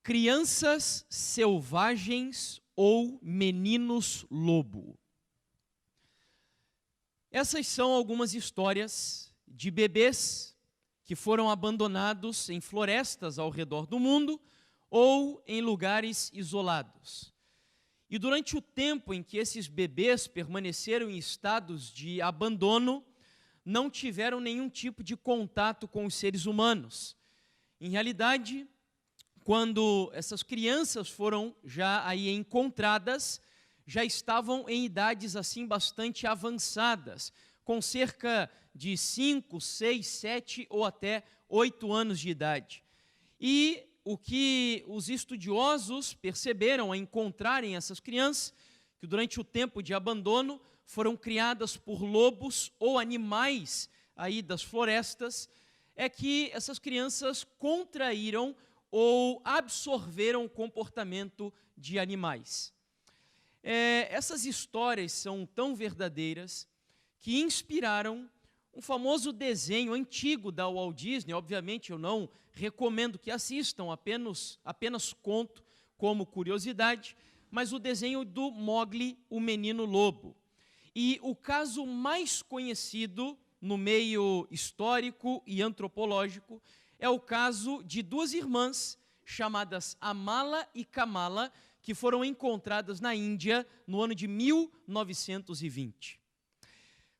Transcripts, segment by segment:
Crianças selvagens ou meninos lobo. Essas são algumas histórias de bebês que foram abandonados em florestas ao redor do mundo ou em lugares isolados. E durante o tempo em que esses bebês permaneceram em estados de abandono, não tiveram nenhum tipo de contato com os seres humanos. Em realidade, quando essas crianças foram já aí encontradas, já estavam em idades assim bastante avançadas, com cerca de 5, 6, 7 ou até 8 anos de idade. E o que os estudiosos perceberam ao encontrarem essas crianças, que durante o tempo de abandono foram criadas por lobos ou animais aí das florestas, é que essas crianças contraíram ou absorveram o comportamento de animais. Essas histórias são tão verdadeiras que inspiraram um famoso desenho antigo da Walt Disney. Obviamente eu não recomendo que assistam, apenas conto como curiosidade, mas o desenho do Mowgli, o Menino Lobo. E o caso mais conhecido no meio histórico e antropológico é o caso de duas irmãs chamadas Amala e Kamala, que foram encontradas na Índia no ano de 1920.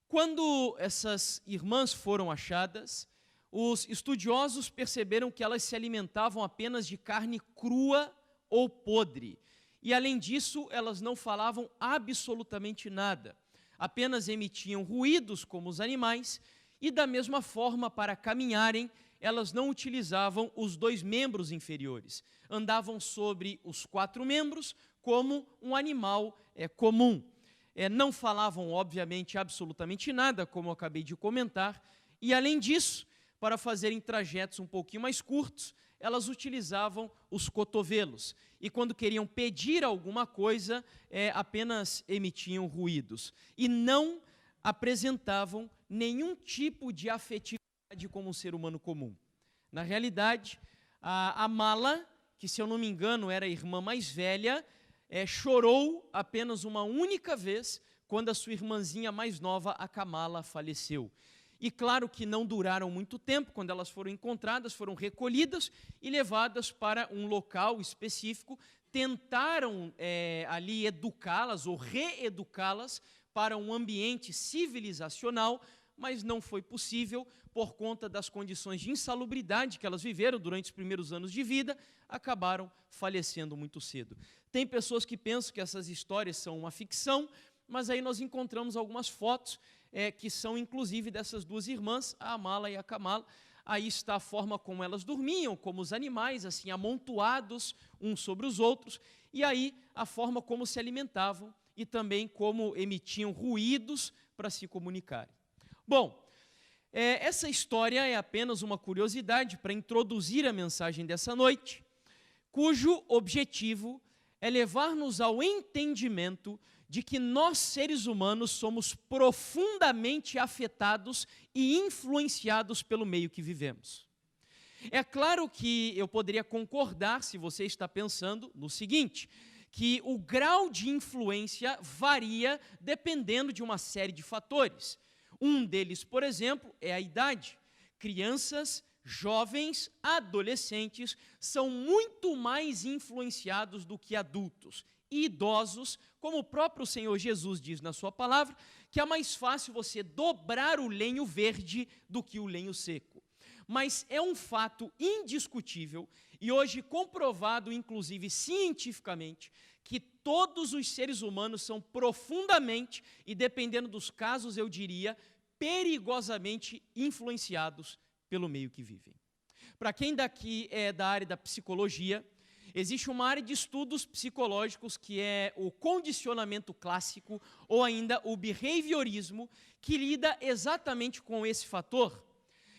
Quando essas irmãs foram achadas, os estudiosos perceberam que elas se alimentavam apenas de carne crua ou podre. E, além disso, elas não falavam absolutamente nada. Apenas emitiam ruídos como os animais e, da mesma forma, para caminharem, elas não utilizavam os 2 membros inferiores. Andavam sobre os 4 membros como um animal comum. Não falavam, obviamente, absolutamente nada, como eu acabei de comentar. E, além disso, para fazerem trajetos um pouquinho mais curtos, elas utilizavam os cotovelos. E quando queriam pedir alguma coisa, apenas emitiam ruídos. E não apresentavam nenhum tipo de afetividade como um ser humano comum. Na realidade, a Amala, que se eu não me engano era a irmã mais velha, chorou apenas uma única vez quando a sua irmãzinha mais nova, a Kamala, faleceu. E claro que não duraram muito tempo. Quando elas foram encontradas, foram recolhidas e levadas para um local específico. Tentaram ali educá-las ou reeducá-las para um ambiente civilizacional, mas não foi possível por conta das condições de insalubridade que elas viveram durante os primeiros anos de vida, acabaram falecendo muito cedo. Tem pessoas que pensam que essas histórias são uma ficção, mas aí nós encontramos algumas fotos que são inclusive dessas duas irmãs, a Amala e a Kamala. Aí está a forma como elas dormiam, como os animais, assim, amontoados uns sobre os outros, e aí a forma como se alimentavam e também como emitiam ruídos para se comunicarem. Bom, essa história é apenas uma curiosidade para introduzir a mensagem dessa noite, cujo objetivo é levar-nos ao entendimento de que nós, seres humanos, somos profundamente afetados e influenciados pelo meio que vivemos. É claro que eu poderia concordar, se você está pensando no seguinte, que o grau de influência varia dependendo de uma série de fatores. Um deles, por exemplo, é a idade. Crianças, jovens, adolescentes são muito mais influenciados do que adultos. E idosos, como o próprio Senhor Jesus diz na sua palavra, que é mais fácil você dobrar o lenho verde do que o lenho seco. Mas é um fato indiscutível e hoje comprovado, inclusive cientificamente, que todos os seres humanos são profundamente, e dependendo dos casos eu diria, perigosamente influenciados pelo meio que vivem. Para quem daqui é da área da psicologia, existe uma área de estudos psicológicos que é o condicionamento clássico ou ainda o behaviorismo, que lida exatamente com esse fator.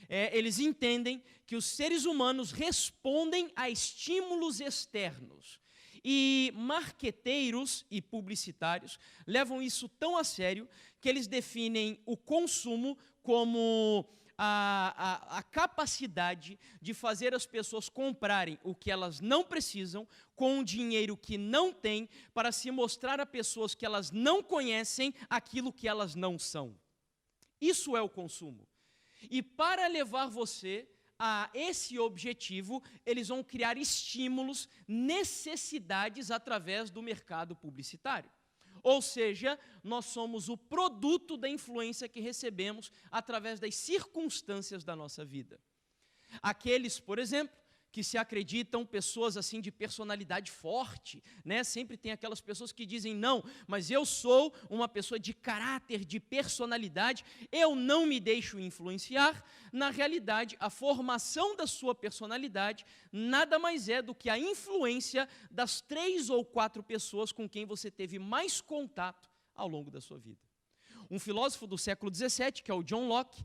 Eles entendem que os seres humanos respondem a estímulos externos. E marqueteiros e publicitários levam isso tão a sério que eles definem o consumo como a capacidade de fazer as pessoas comprarem o que elas não precisam com um dinheiro que não têm, para se mostrar a pessoas que elas não conhecem aquilo que elas não são. Isso é o consumo. E para levar você a esse objetivo, eles vão criar estímulos, necessidades através do mercado publicitário. Ou seja, nós somos o produto da influência que recebemos através das circunstâncias da nossa vida. Aqueles, por exemplo, que se acreditam pessoas assim de personalidade forte, né? Sempre tem aquelas pessoas que dizem, não, mas eu sou uma pessoa de caráter, de personalidade, eu não me deixo influenciar. Na realidade, a formação da sua personalidade nada mais é do que a influência das 3 ou 4 pessoas com quem você teve mais contato ao longo da sua vida. Um filósofo do século XVII, que é o John Locke,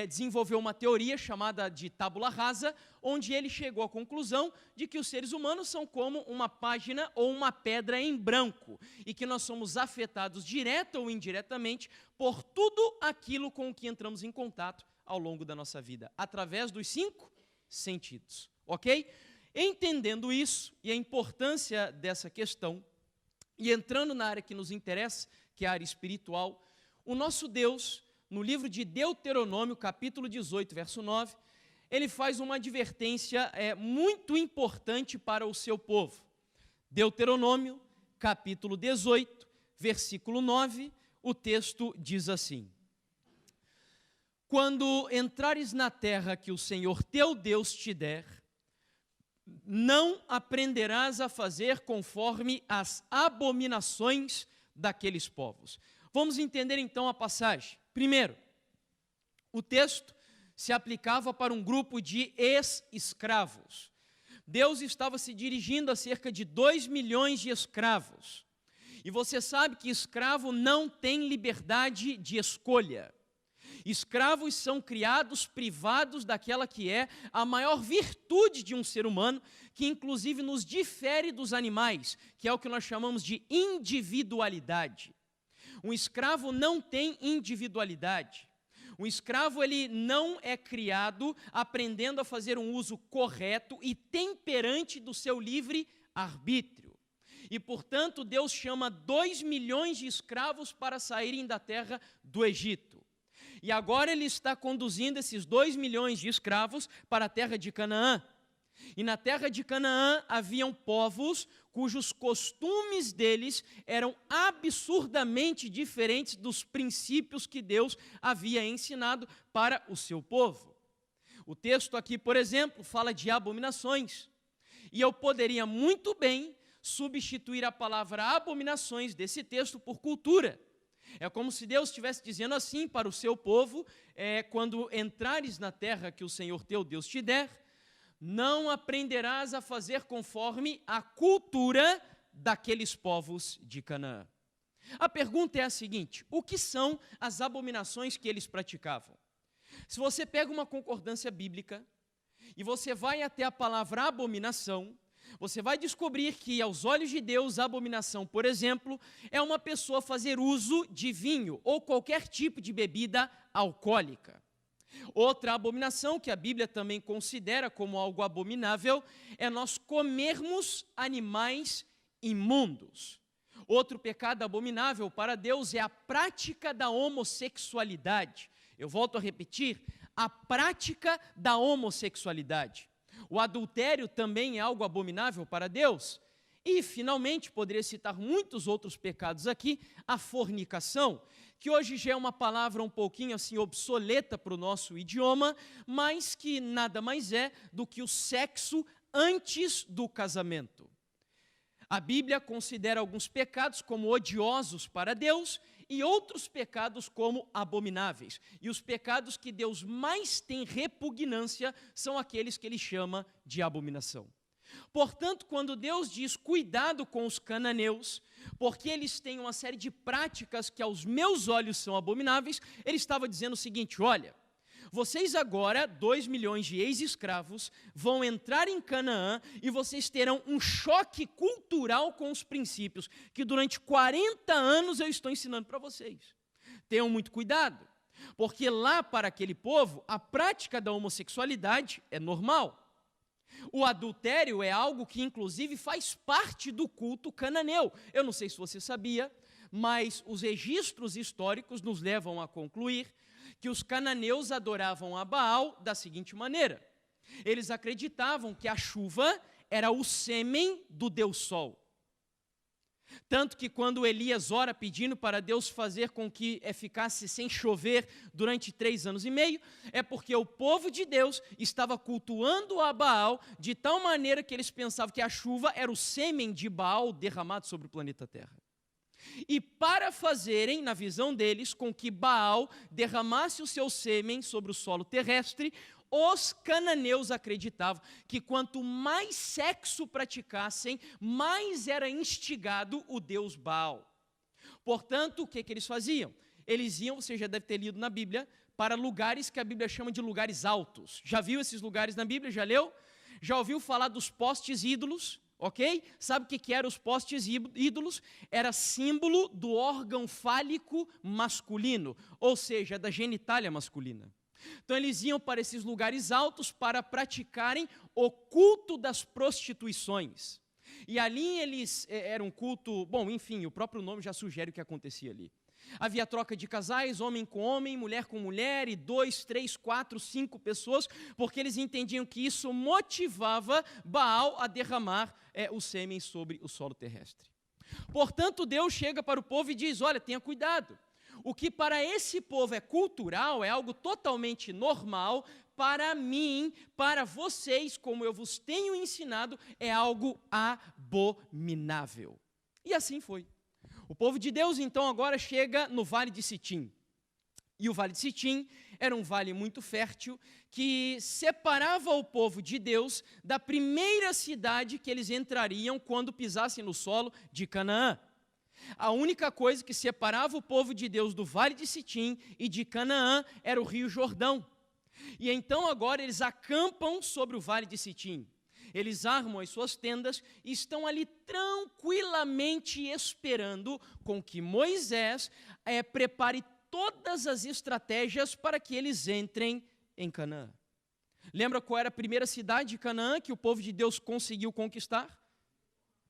desenvolveu uma teoria chamada de tábula rasa, onde ele chegou à conclusão de que os seres humanos são como uma página ou uma pedra em branco, e que nós somos afetados direta ou indiretamente por tudo aquilo com o que entramos em contato ao longo da nossa vida, através dos 5 sentidos, ok? Entendendo isso e a importância dessa questão, e entrando na área que nos interessa, que é a área espiritual, o nosso Deus, no livro de Deuteronômio, capítulo 18, verso 9, ele faz uma advertência muito importante para o seu povo. Deuteronômio, capítulo 18, versículo 9, o texto diz assim: quando entrares na terra que o Senhor teu Deus te der, não aprenderás a fazer conforme as abominações daqueles povos. Vamos entender então a passagem. Primeiro, o texto se aplicava para um grupo de ex-escravos. Deus estava se dirigindo a cerca de 2 milhões de escravos. E você sabe que escravo não tem liberdade de escolha. Escravos são criados privados daquela que é a maior virtude de um ser humano, que inclusive nos difere dos animais, que é o que nós chamamos de individualidade. Um escravo não tem individualidade. Um escravo, ele não é criado aprendendo a fazer um uso correto e temperante do seu livre arbítrio. E, portanto, Deus chama 2 milhões de escravos para saírem da terra do Egito. E agora ele está conduzindo esses 2 milhões de escravos para a terra de Canaã. E na terra de Canaã haviam povos cujos costumes deles eram absurdamente diferentes dos princípios que Deus havia ensinado para o seu povo. O texto aqui, por exemplo, fala de abominações. E eu poderia muito bem substituir a palavra abominações desse texto por cultura. É como se Deus estivesse dizendo assim para o seu povo, quando entrares na terra que o Senhor teu Deus te der, não aprenderás a fazer conforme a cultura daqueles povos de Canaã. A pergunta é a seguinte: o que são as abominações que eles praticavam? Se você pega uma concordância bíblica e você vai até a palavra abominação, você vai descobrir que, aos olhos de Deus, a abominação, por exemplo, é uma pessoa fazer uso de vinho ou qualquer tipo de bebida alcoólica. Outra abominação que a Bíblia também considera como algo abominável é nós comermos animais imundos. Outro pecado abominável para Deus é a prática da homossexualidade. Eu volto a repetir, a prática da homossexualidade. O adultério também é algo abominável para Deus. E, finalmente, poderia citar muitos outros pecados aqui, a fornicação, que hoje já é uma palavra um pouquinho assim obsoleta para o nosso idioma, mas que nada mais é do que o sexo antes do casamento. A Bíblia considera alguns pecados como odiosos para Deus e outros pecados como abomináveis. E os pecados que Deus mais tem repugnância são aqueles que ele chama de abominação. Portanto, quando Deus diz cuidado com os cananeus, porque eles têm uma série de práticas que aos meus olhos são abomináveis, ele estava dizendo o seguinte: olha, vocês agora, 2 milhões de ex-escravos, vão entrar em Canaã e vocês terão um choque cultural com os princípios que durante 40 anos eu estou ensinando para vocês. Tenham muito cuidado, Porque lá para aquele povo, a prática da homossexualidade é normal. O adultério é algo que, inclusive, faz parte do culto cananeu. Eu não sei se você sabia, mas os registros históricos nos levam a concluir que os cananeus adoravam a Baal da seguinte maneira: eles acreditavam que a chuva era o sêmen do Deus Sol. Tanto que quando Elias ora pedindo para Deus fazer com que ficasse sem chover durante 3 anos e meio, é porque o povo de Deus estava cultuando a Baal de tal maneira que eles pensavam que a chuva era o sêmen de Baal derramado sobre o planeta Terra. E para fazerem, na visão deles, com que Baal derramasse o seu sêmen sobre o solo terrestre, os cananeus acreditavam que quanto mais sexo praticassem, mais era instigado o deus Baal. Portanto, o que eles faziam? Eles iam, você já deve ter lido na Bíblia, para lugares que a Bíblia chama de lugares altos. Já viu esses lugares na Bíblia? Já leu? Já ouviu falar dos postes ídolos? Ok? Sabe o que eram os postes ídolos? Era símbolo do órgão fálico masculino, ou seja, da genitália masculina. Então eles iam para esses lugares altos para praticarem o culto das prostituições. E ali eles era um culto, bom, enfim, o próprio nome já sugere o que acontecia ali. Havia troca de casais, homem com homem, mulher com mulher, e 2, 3, 4, 5 pessoas, porque eles entendiam que isso motivava Baal a derramar o sêmen sobre o solo terrestre. Portanto, Deus chega para o povo e diz: olha, tenha cuidado. O que para esse povo é cultural, é algo totalmente normal, para mim, para vocês, como eu vos tenho ensinado, é algo abominável. E assim foi. O povo de Deus, então, agora chega no Vale de Sitim. E o Vale de Sitim era um vale muito fértil, que separava o povo de Deus da primeira cidade que eles entrariam quando pisassem no solo de Canaã. A única coisa que separava o povo de Deus do Vale de Sitim e de Canaã era o Rio Jordão. E então agora eles acampam sobre o Vale de Sitim. Eles armam as suas tendas e estão ali tranquilamente esperando com que Moisés prepare todas as estratégias para que eles entrem em Canaã. Lembra qual era a primeira cidade de Canaã que o povo de Deus conseguiu conquistar?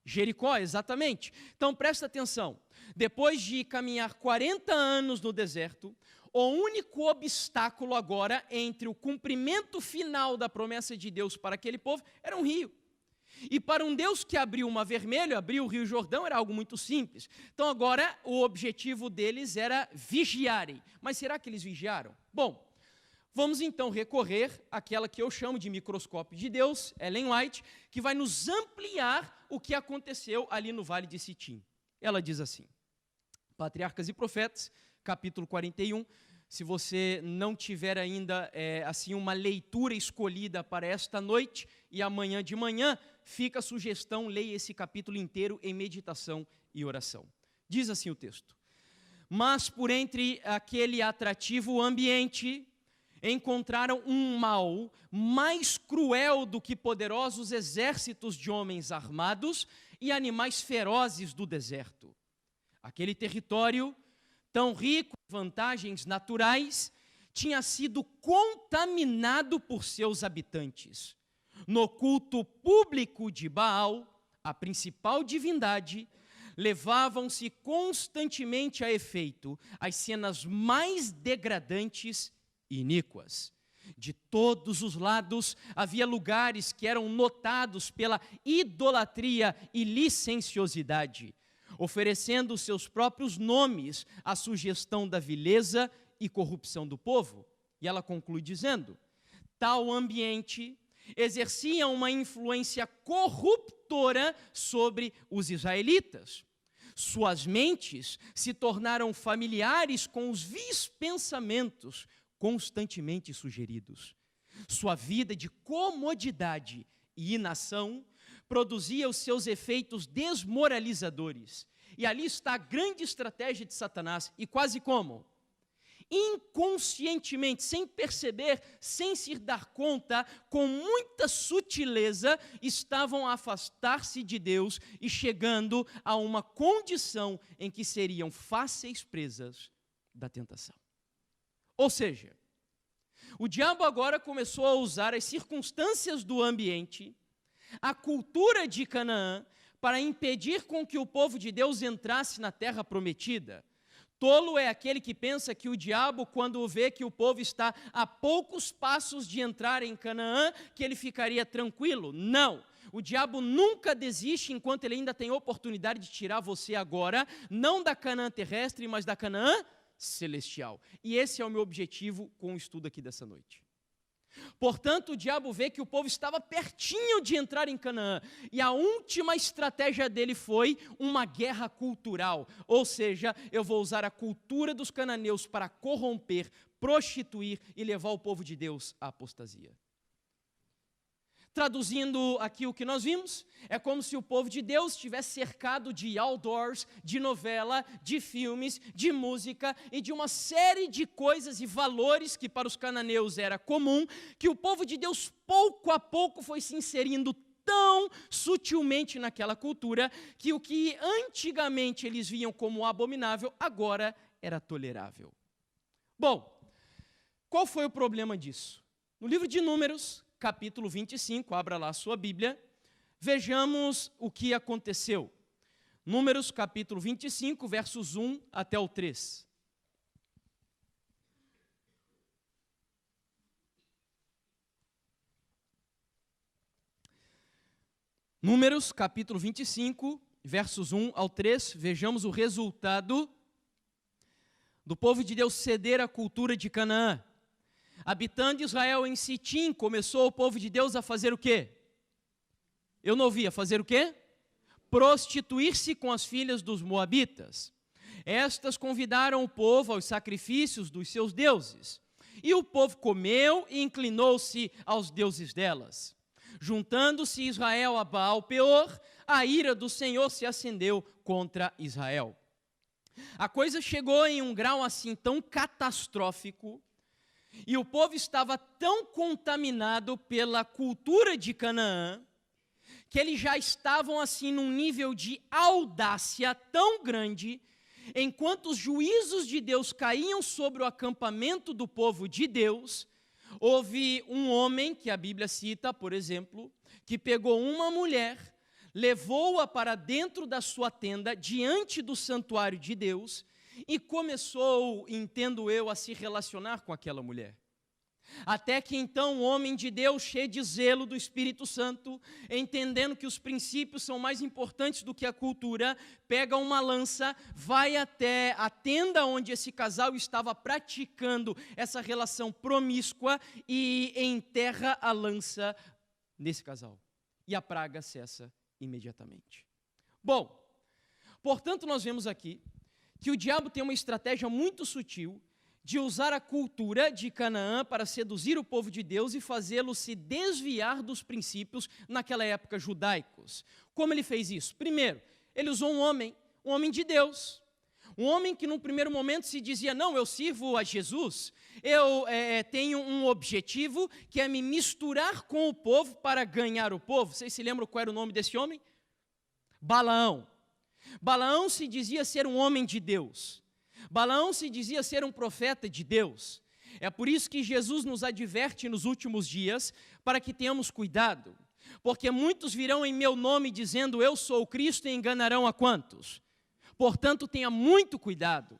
Jericó, exatamente. Então presta atenção, depois de caminhar 40 anos no deserto, o único obstáculo agora entre o cumprimento final da promessa de Deus para aquele povo era um rio. E para um Deus que abriu o Mar Vermelho, abriu o Rio Jordão, era algo muito simples. Então agora o objetivo deles era vigiarem. Mas será que eles vigiaram? Bom, vamos então recorrer àquela que eu chamo de microscópio de Deus, Ellen White, que vai nos ampliar o que aconteceu ali no Vale de Sitim. Ela diz assim, Patriarcas e Profetas, capítulo 41, se você não tiver ainda assim uma leitura escolhida para esta noite e amanhã de manhã, fica a sugestão, leia esse capítulo inteiro em meditação e oração. Diz assim o texto: mas por entre aquele atrativo ambiente, encontraram um mal mais cruel do que poderosos exércitos de homens armados e animais ferozes do deserto. Aquele território, tão rico em vantagens naturais, tinha sido contaminado por seus habitantes. No culto público de Baal, a principal divindade, levavam-se constantemente a efeito as cenas mais degradantes e iníquas. De todos os lados havia lugares que eram notados pela idolatria e licenciosidade, oferecendo seus próprios nomes à sugestão da vileza e corrupção do povo. E ela conclui dizendo: tal ambiente exercia uma influência corruptora sobre os israelitas. Suas mentes se tornaram familiares com os vis pensamentos constantemente sugeridos. Sua vida de comodidade e inação produzia os seus efeitos desmoralizadores. E ali está a grande estratégia de Satanás. E quase como? Inconscientemente, sem perceber, sem se dar conta, com muita sutileza, estavam a afastar-se de Deus e chegando a uma condição em que seriam fáceis presas da tentação. Ou seja, o diabo agora começou a usar as circunstâncias do ambiente, a cultura de Canaã, para impedir com que o povo de Deus entrasse na terra prometida. Tolo é aquele que pensa que o diabo, quando vê que o povo está a poucos passos de entrar em Canaã, que ele ficaria tranquilo. Não, o diabo nunca desiste enquanto ele ainda tem oportunidade de tirar você agora, não da Canaã terrestre, mas da Canaã celestial. E esse é o meu objetivo com o estudo aqui dessa noite. Portanto, o diabo vê que o povo estava pertinho de entrar em Canaã, e a última estratégia dele foi uma guerra cultural, ou seja, eu vou usar a cultura dos cananeus para corromper, prostituir e levar o povo de Deus à apostasia. Traduzindo aqui o que nós vimos, é como se o povo de Deus estivesse cercado de outdoors, de novela, de filmes, de música e de uma série de coisas e valores que para os cananeus era comum, que o povo de Deus pouco a pouco foi se inserindo tão sutilmente naquela cultura, que o que antigamente eles viam como abominável, agora era tolerável. Bom, qual foi o problema disso? No livro de Números, capítulo 25, abra lá a sua Bíblia, vejamos o que aconteceu. Números, capítulo 25, versos 1 até o 3. Números, capítulo 25, versos 1 ao 3, vejamos o resultado do povo de Deus ceder à cultura de Canaã. Habitando Israel em Sitim, começou o povo de Deus a fazer o quê? Eu não ouvi, a fazer o quê? Prostituir-se com as filhas dos moabitas. Estas convidaram o povo aos sacrifícios dos seus deuses. E o povo comeu e inclinou-se aos deuses delas. Juntando-se Israel a Baal-Peor, a ira do Senhor se acendeu contra Israel. A coisa chegou em um grau assim tão catastrófico, e o povo estava tão contaminado pela cultura de Canaã, que eles já estavam assim num nível de audácia tão grande, enquanto os juízos de Deus caíam sobre o acampamento do povo de Deus, houve um homem, que a Bíblia cita, por exemplo, que pegou uma mulher, levou-a para dentro da sua tenda, diante do santuário de Deus, e começou, entendo eu, a se relacionar com aquela mulher. Até que então o homem de Deus, cheio de zelo do Espírito Santo, entendendo que os princípios são mais importantes do que a cultura, pega uma lança, vai até a tenda onde esse casal estava praticando essa relação promíscua e enterra a lança nesse casal. E a praga cessa imediatamente. Bom, portanto nós vemos aqui que o diabo tem uma estratégia muito sutil de usar a cultura de Canaã para seduzir o povo de Deus e fazê-lo se desviar dos princípios naquela época judaicos. Como ele fez isso? Primeiro, ele usou um homem de Deus, um homem que num primeiro momento se dizia, não, eu sirvo a Jesus, eu tenho um objetivo que é me misturar com o povo para ganhar o povo. Vocês se lembram qual era o nome desse homem? Balaão. Balaão se dizia ser um homem de Deus. Balaão se dizia ser um profeta de Deus. É por isso que Jesus nos adverte nos últimos dias, para que tenhamos cuidado. Porque muitos virão em meu nome dizendo, eu sou o Cristo, e enganarão a quantos? Portanto, tenha muito cuidado.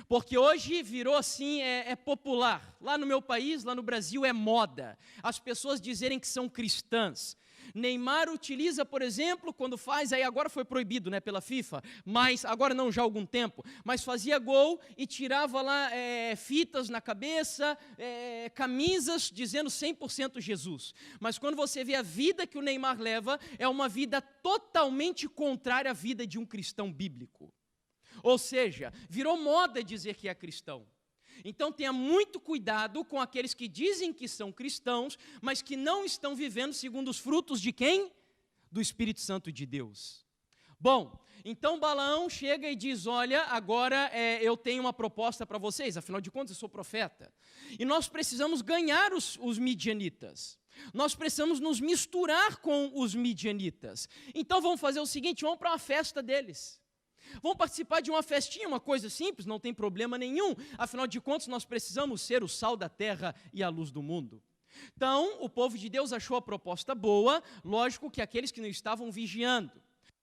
Porque hoje virou assim, é popular. Lá no meu país, lá no Brasil, é moda as pessoas dizerem que são cristãs. Neymar utiliza, por exemplo, quando faz, aí agora foi proibido, né, pela FIFA, mas agora não, já há algum tempo, mas fazia gol e tirava lá fitas na cabeça, camisas dizendo 100% Jesus. Mas quando você vê a vida que o Neymar leva, é uma vida totalmente contrária à vida de um cristão bíblico. Ou seja, virou moda dizer que é cristão. Então tenha muito cuidado com aqueles que dizem que são cristãos, mas que não estão vivendo segundo os frutos de quem? Do Espírito Santo de Deus. Bom, então Balaão chega e diz, olha, agora eu tenho uma proposta para vocês, afinal de contas eu sou profeta. E nós precisamos ganhar os midianitas. Nós precisamos nos misturar com os midianitas. Então vamos fazer o seguinte, vamos para uma festa deles. Vão participar de uma festinha, uma coisa simples, não tem problema nenhum. Afinal de contas, nós precisamos ser o sal da terra e a luz do mundo. Então, o povo de Deus achou a proposta boa, lógico que aqueles que não estavam vigiando.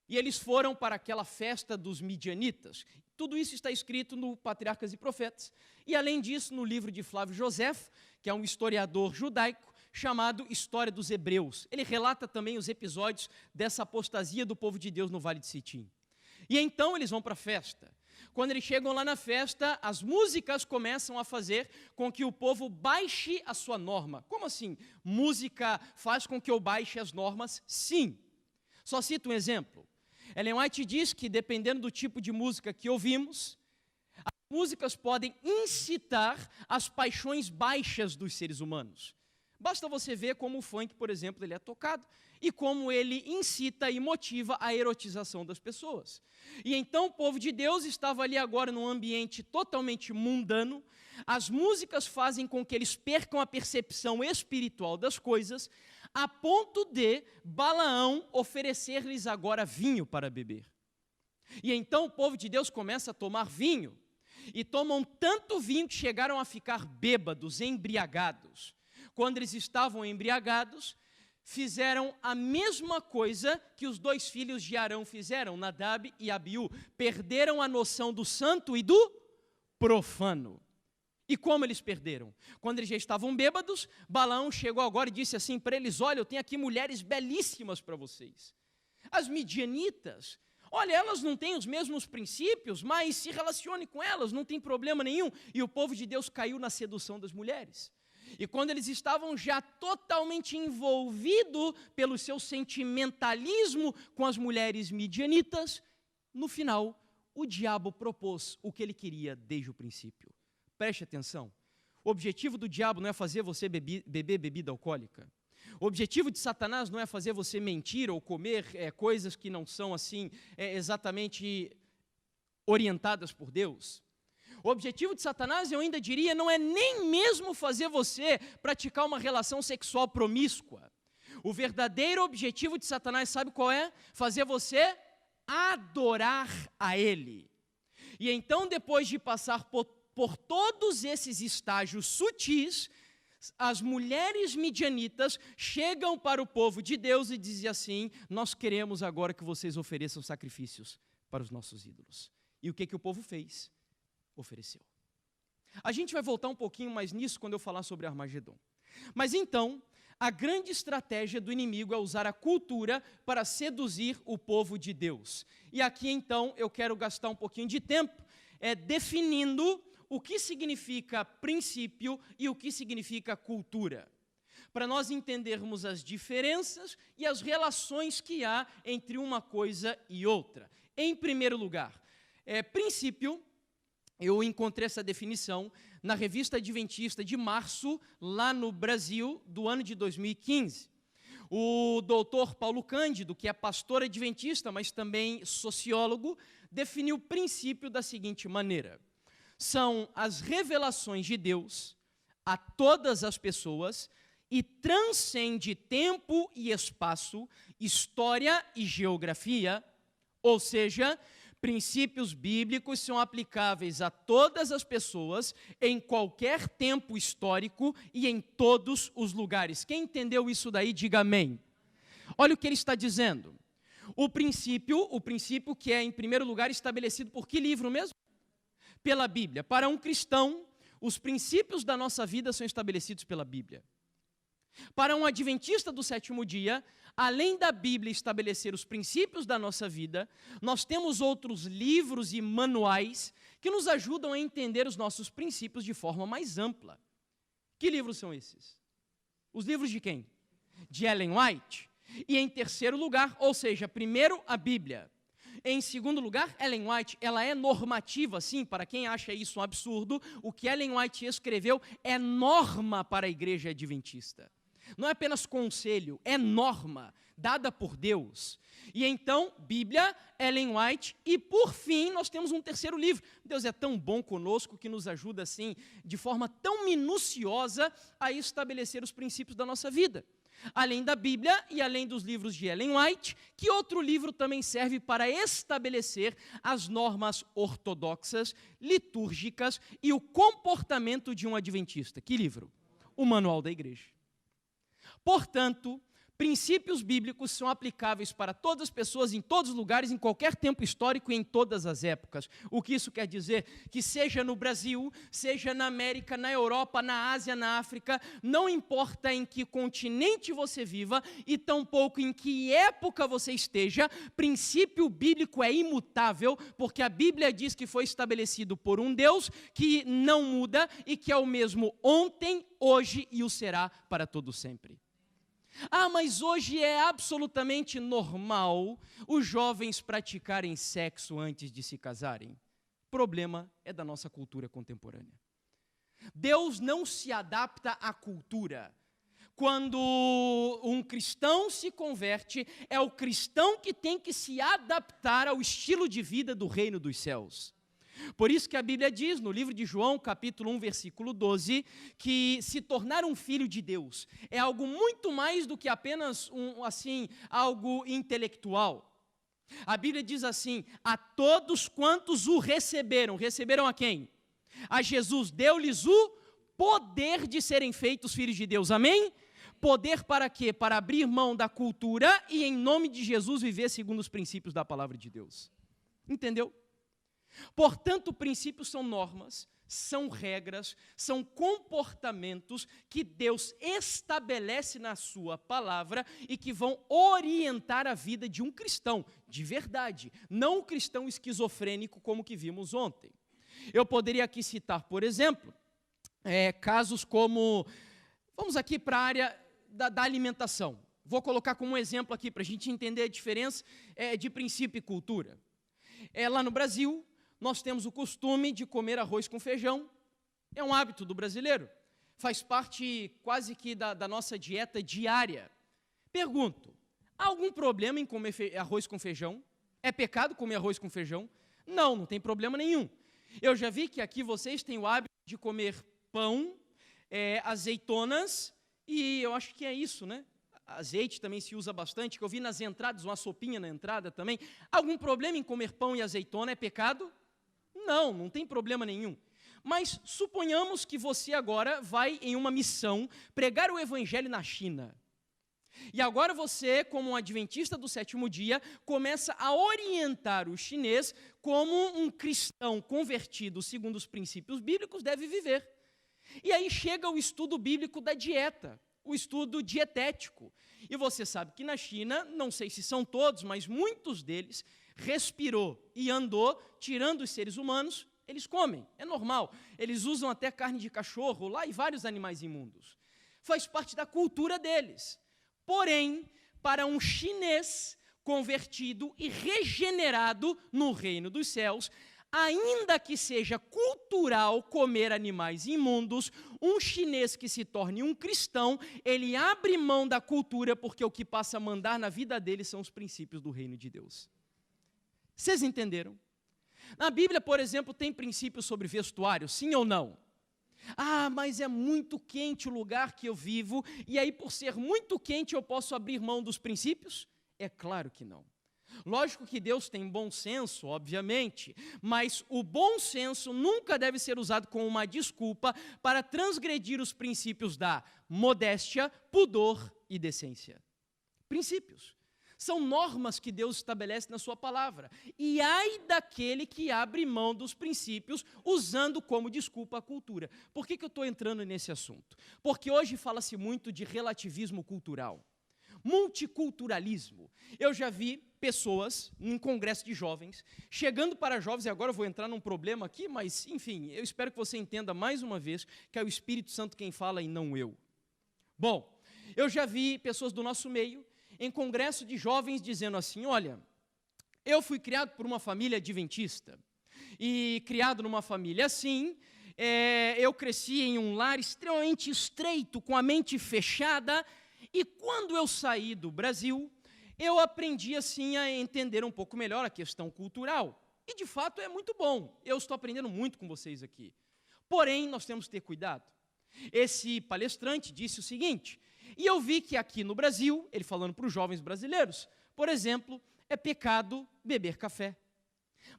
E eles foram para aquela festa dos midianitas. Tudo isso está escrito no Patriarcas e Profetas. E, além disso, no livro de Flávio Josefo, que é um historiador judaico, chamado História dos Hebreus. Ele relata também os episódios dessa apostasia do povo de Deus no Vale de Sitim. E então eles vão para a festa. Quando eles chegam lá na festa, as músicas começam a fazer com que o povo baixe a sua norma. Como assim? Música faz com que eu baixe as normas? Sim. Só cito um exemplo. Ellen White diz que, dependendo do tipo de música que ouvimos, as músicas podem incitar as paixões baixas dos seres humanos. Basta você ver como o funk, por exemplo, ele é tocado e como ele incita e motiva a erotização das pessoas. E então o povo de Deus estava ali agora num ambiente totalmente mundano. As músicas fazem com que eles percam a percepção espiritual das coisas, a ponto de Balaão oferecer-lhes agora vinho para beber. E então o povo de Deus começa a tomar vinho, e tomam tanto vinho que chegaram a ficar bêbados, embriagados. Quando eles estavam embriagados, fizeram a mesma coisa que os 2 filhos de Arão fizeram, Nadab e Abiú. Perderam a noção do santo e do profano. E como eles perderam? Quando eles já estavam bêbados, Balaão chegou agora e disse assim para eles: olha, eu tenho aqui mulheres belíssimas para vocês. As midianitas, olha, elas não têm os mesmos princípios, mas se relacione com elas, não tem problema nenhum. E o povo de Deus caiu na sedução das mulheres. E quando eles estavam já totalmente envolvidos pelo seu sentimentalismo com as mulheres midianitas, no final, o diabo propôs o que ele queria desde o princípio. Preste atenção, o objetivo do diabo não é fazer você beber bebida alcoólica. O objetivo de Satanás não é fazer você mentir ou comer coisas que não são assim exatamente orientadas por Deus. O objetivo de Satanás, eu ainda diria, não é nem mesmo fazer você praticar uma relação sexual promíscua. O verdadeiro objetivo de Satanás, sabe qual é? Fazer você adorar a ele. E então, depois de passar por todos esses estágios sutis, as mulheres midianitas chegam para o povo de Deus e dizem assim: nós queremos agora que vocês ofereçam sacrifícios para os nossos ídolos. E o que o povo fez? Ofereceu. A gente vai voltar um pouquinho mais nisso quando eu falar sobre Armagedon. Mas então, a grande estratégia do inimigo é usar a cultura para seduzir o povo de Deus. E aqui então eu quero gastar um pouquinho de tempo definindo o que significa princípio e o que significa cultura, para nós entendermos as diferenças e as relações que há entre uma coisa e outra. Em primeiro lugar, princípio, eu encontrei essa definição na Revista Adventista de março, lá no Brasil, do ano de 2015. O doutor Paulo Cândido, que é pastor adventista, mas também sociólogo, definiu o princípio da seguinte maneira: são as revelações de Deus a todas as pessoas e transcende tempo e espaço, história e geografia, ou seja, princípios bíblicos são aplicáveis a todas as pessoas, em qualquer tempo histórico e em todos os lugares. Quem entendeu isso daí, diga amém. Olha o que ele está dizendo. O princípio que é, em primeiro lugar, estabelecido por que livro mesmo? Pela Bíblia. Para um cristão, os princípios da nossa vida são estabelecidos pela Bíblia. Para um adventista do sétimo dia, além da Bíblia estabelecer os princípios da nossa vida, nós temos outros livros e manuais que nos ajudam a entender os nossos princípios de forma mais ampla. Que livros são esses? Os livros de quem? De Ellen White. E em terceiro lugar, ou seja, primeiro a Bíblia. Em segundo lugar, Ellen White, ela é normativa, sim, para quem acha isso um absurdo, o que Ellen White escreveu é norma para a igreja adventista. Não é apenas conselho, é norma, dada por Deus. E então, Bíblia, Ellen White, e por fim, nós temos um terceiro livro. Deus é tão bom conosco que nos ajuda assim, de forma tão minuciosa, a estabelecer os princípios da nossa vida. Além da Bíblia e além dos livros de Ellen White, que outro livro também serve para estabelecer as normas ortodoxas, litúrgicas e o comportamento de um adventista? Que livro? O Manual da Igreja. Portanto, princípios bíblicos são aplicáveis para todas as pessoas, em todos os lugares, em qualquer tempo histórico e em todas as épocas. O que isso quer dizer? Que seja no Brasil, seja na América, na Europa, na Ásia, na África, não importa em que continente você viva e tampouco em que época você esteja, princípio bíblico é imutável, porque a Bíblia diz que foi estabelecido por um Deus que não muda e que é o mesmo ontem, hoje e o será para todo sempre. Ah, mas hoje é absolutamente normal os jovens praticarem sexo antes de se casarem. O problema é da nossa cultura contemporânea. Deus não se adapta à cultura. Quando um cristão se converte, é o cristão que tem que se adaptar ao estilo de vida do reino dos céus. Por isso que a Bíblia diz, no livro de João, capítulo 1, versículo 12, que se tornar um filho de Deus é algo muito mais do que apenas algo intelectual. A Bíblia diz assim: a todos quantos o receberam, receberam a quem? A Jesus, deu-lhes o poder de serem feitos filhos de Deus, amém? Poder para quê? Para abrir mão da cultura e em nome de Jesus viver segundo os princípios da palavra de Deus. Entendeu? Portanto, princípios são normas, são regras, são comportamentos que Deus estabelece na sua palavra e que vão orientar a vida de um cristão, de verdade, não um cristão esquizofrênico como que vimos ontem. Eu poderia aqui citar, por exemplo, casos como, vamos aqui para a área da alimentação. Vou colocar como um exemplo aqui para a gente entender a diferença de princípio e cultura. Lá no Brasil, nós temos o costume de comer arroz com feijão, é um hábito do brasileiro, faz parte quase que da nossa dieta diária. Pergunto, há algum problema em comer arroz com feijão? É pecado comer arroz com feijão? Não, não tem problema nenhum. Eu já vi que aqui vocês têm o hábito de comer pão, azeitonas, e eu acho que é isso, né? Azeite também se usa bastante, que eu vi nas entradas, uma sopinha na entrada também. Algum problema em comer pão e azeitona? É pecado? Não, não tem problema nenhum. Mas suponhamos que você agora vai em uma missão pregar o evangelho na China. E agora você, como um adventista do sétimo dia, começa a orientar o chinês como um cristão convertido segundo os princípios bíblicos deve viver. E aí chega o estudo bíblico da dieta, o estudo dietético. E você sabe que na China, não sei se são todos, mas muitos deles, respirou e andou, tirando os seres humanos, eles comem, é normal. Eles usam até carne de cachorro lá e vários animais imundos. Faz parte da cultura deles. Porém, para um chinês convertido e regenerado no reino dos céus, ainda que seja cultural comer animais imundos, um chinês que se torne um cristão, ele abre mão da cultura porque o que passa a mandar na vida dele são os princípios do reino de Deus. Vocês entenderam? Na Bíblia, por exemplo, tem princípios sobre vestuário, sim ou não? Ah, mas é muito quente o lugar que eu vivo, e aí por ser muito quente eu posso abrir mão dos princípios? É claro que não. Lógico que Deus tem bom senso, obviamente, mas o bom senso nunca deve ser usado como uma desculpa para transgredir os princípios da modéstia, pudor e decência. Princípios. São normas que Deus estabelece na sua palavra. E ai daquele que abre mão dos princípios usando como desculpa a cultura. Por que eu estou entrando nesse assunto? Porque hoje fala-se muito de relativismo cultural. Multiculturalismo. Eu já vi pessoas em congresso de jovens, chegando para jovens, e agora eu vou entrar num problema aqui, mas enfim, eu espero que você entenda mais uma vez que é o Espírito Santo quem fala e não eu. Bom, eu já vi pessoas do nosso meio em congresso de jovens dizendo assim, olha, eu fui criado por uma família adventista, e criado numa família assim, eu cresci em um lar extremamente estreito, com a mente fechada, e quando eu saí do Brasil, eu aprendi assim a entender um pouco melhor a questão cultural. E de fato é muito bom, eu estou aprendendo muito com vocês aqui. Porém, nós temos que ter cuidado. Esse palestrante disse o seguinte, E eu vi que aqui no Brasil, ele falando para os jovens brasileiros, por exemplo, é pecado beber café.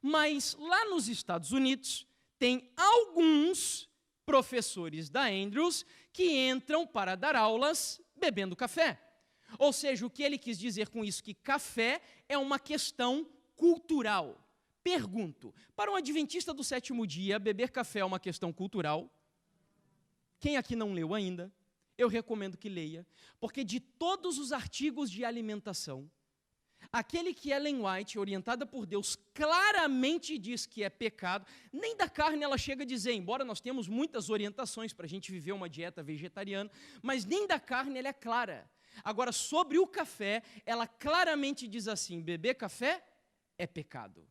Mas lá nos Estados Unidos, tem alguns professores da Andrews que entram para dar aulas bebendo café. Ou seja, o que ele quis dizer com isso? Que café é uma questão cultural. Pergunto, para um adventista do sétimo dia, beber café é uma questão cultural? Quem aqui não leu ainda, eu recomendo que leia, porque de todos os artigos de alimentação, aquele que Ellen White, orientada por Deus, claramente diz que é pecado, nem da carne ela chega a dizer, embora nós temos muitas orientações para a gente viver uma dieta vegetariana, mas nem da carne ela é clara. Agora, sobre o café, ela claramente diz assim, beber café é pecado.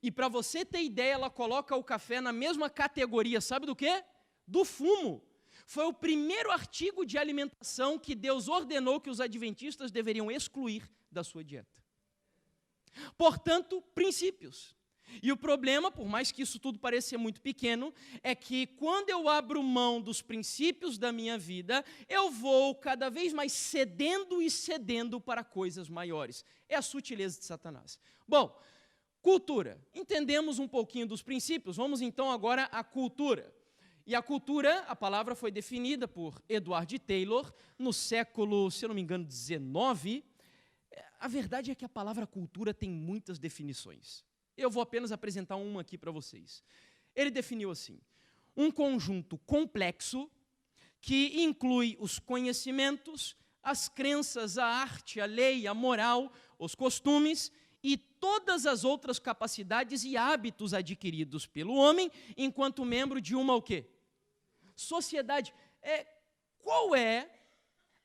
E para você ter ideia, ela coloca o café na mesma categoria, sabe do quê? Do fumo. Foi o primeiro artigo de alimentação que Deus ordenou que os adventistas deveriam excluir da sua dieta. Portanto, princípios. E o problema, por mais que isso tudo pareça ser muito pequeno, é que quando eu abro mão dos princípios da minha vida, eu vou cada vez mais cedendo e cedendo para coisas maiores. É a sutileza de Satanás. Bom, cultura. Entendemos um pouquinho dos princípios, vamos então agora à cultura. E a cultura, a palavra foi definida por Edward Taylor no século, se eu não me engano, 19. A verdade é que a palavra cultura tem muitas definições. Eu vou apenas apresentar uma aqui para vocês. Ele definiu assim, um conjunto complexo que inclui os conhecimentos, as crenças, a arte, a lei, a moral, os costumes e todas as outras capacidades e hábitos adquiridos pelo homem enquanto membro de uma o quê? Sociedade. Qual é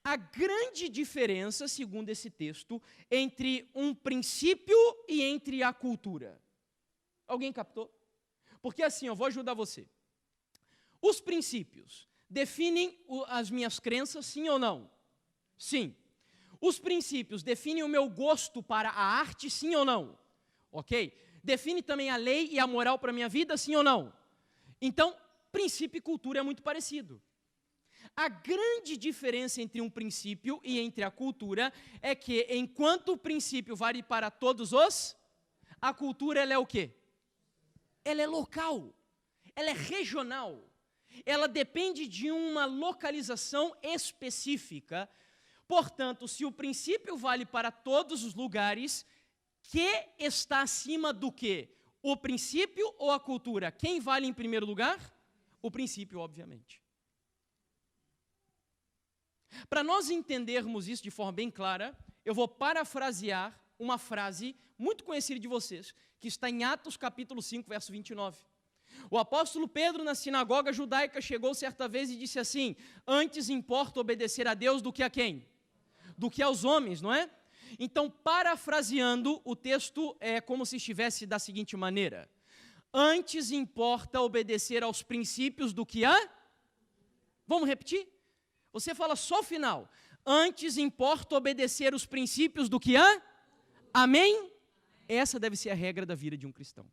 a grande diferença, segundo esse texto, entre um princípio e entre a cultura? Alguém captou? Porque assim, eu vou ajudar você. Os princípios definem as minhas crenças, sim ou não? Sim. Os princípios definem o meu gosto para a arte, sim ou não? Ok? Define também a lei e a moral para a minha vida, sim ou não? Então, princípio e cultura é muito parecido. A grande diferença entre um princípio e entre a cultura é que, enquanto o princípio vale para todos a cultura ela é o quê? Ela é local, ela é regional, ela depende de uma localização específica. Portanto, se o princípio vale para todos os lugares, que está acima do quê? O princípio ou a cultura? Quem vale em primeiro lugar? O princípio, obviamente. Para nós entendermos isso de forma bem clara, eu vou parafrasear uma frase muito conhecida de vocês, que está em Atos capítulo 5, verso 29. O apóstolo Pedro, na sinagoga judaica, chegou certa vez e disse assim, antes importa obedecer a Deus do que a quem? Do que aos homens, não é? Então, parafraseando, o texto é como se estivesse da seguinte maneira, antes importa obedecer aos princípios do que a... Vamos repetir? Você fala só o final. Antes importa obedecer os princípios do que a... Amém? Essa deve ser a regra da vida de um cristão.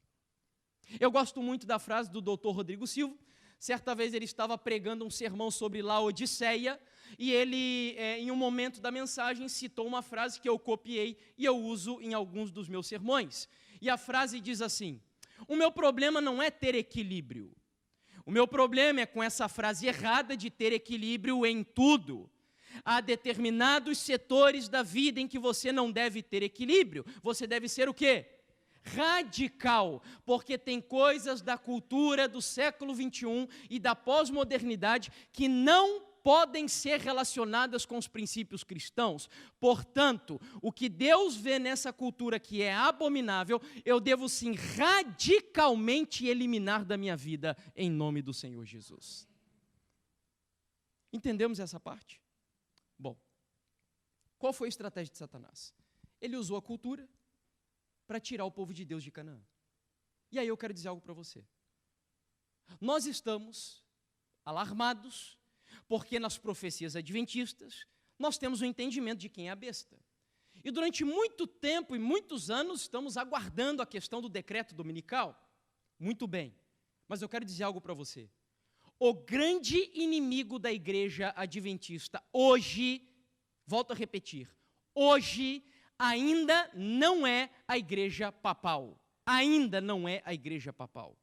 Eu gosto muito da frase do Dr. Rodrigo Silva. Certa vez ele estava pregando um sermão sobre Laodiceia e ele, em um momento da mensagem, citou uma frase que eu copiei e eu uso em alguns dos meus sermões. E a frase diz assim, o meu problema não é ter equilíbrio. O meu problema é com essa frase errada de ter equilíbrio em tudo. Há determinados setores da vida em que você não deve ter equilíbrio. Você deve ser o quê? Radical, porque tem coisas da cultura do século XXI e da pós-modernidade que não podem ser relacionadas com os princípios cristãos. Portanto, o que Deus vê nessa cultura que é abominável, eu devo sim radicalmente eliminar da minha vida, em nome do Senhor Jesus. Entendemos essa parte? Bom, qual foi a estratégia de Satanás? Ele usou a cultura para tirar o povo de Deus de Canaã. E aí eu quero dizer algo para você. Nós estamos alarmados, porque nas profecias adventistas, nós temos o entendimento de quem é a besta. E durante muito tempo e muitos anos, estamos aguardando a questão do decreto dominical. Muito bem, mas eu quero dizer algo para você. o grande inimigo da igreja adventista hoje, volto a repetir, hoje ainda não é a igreja papal. Ainda não é a igreja papal.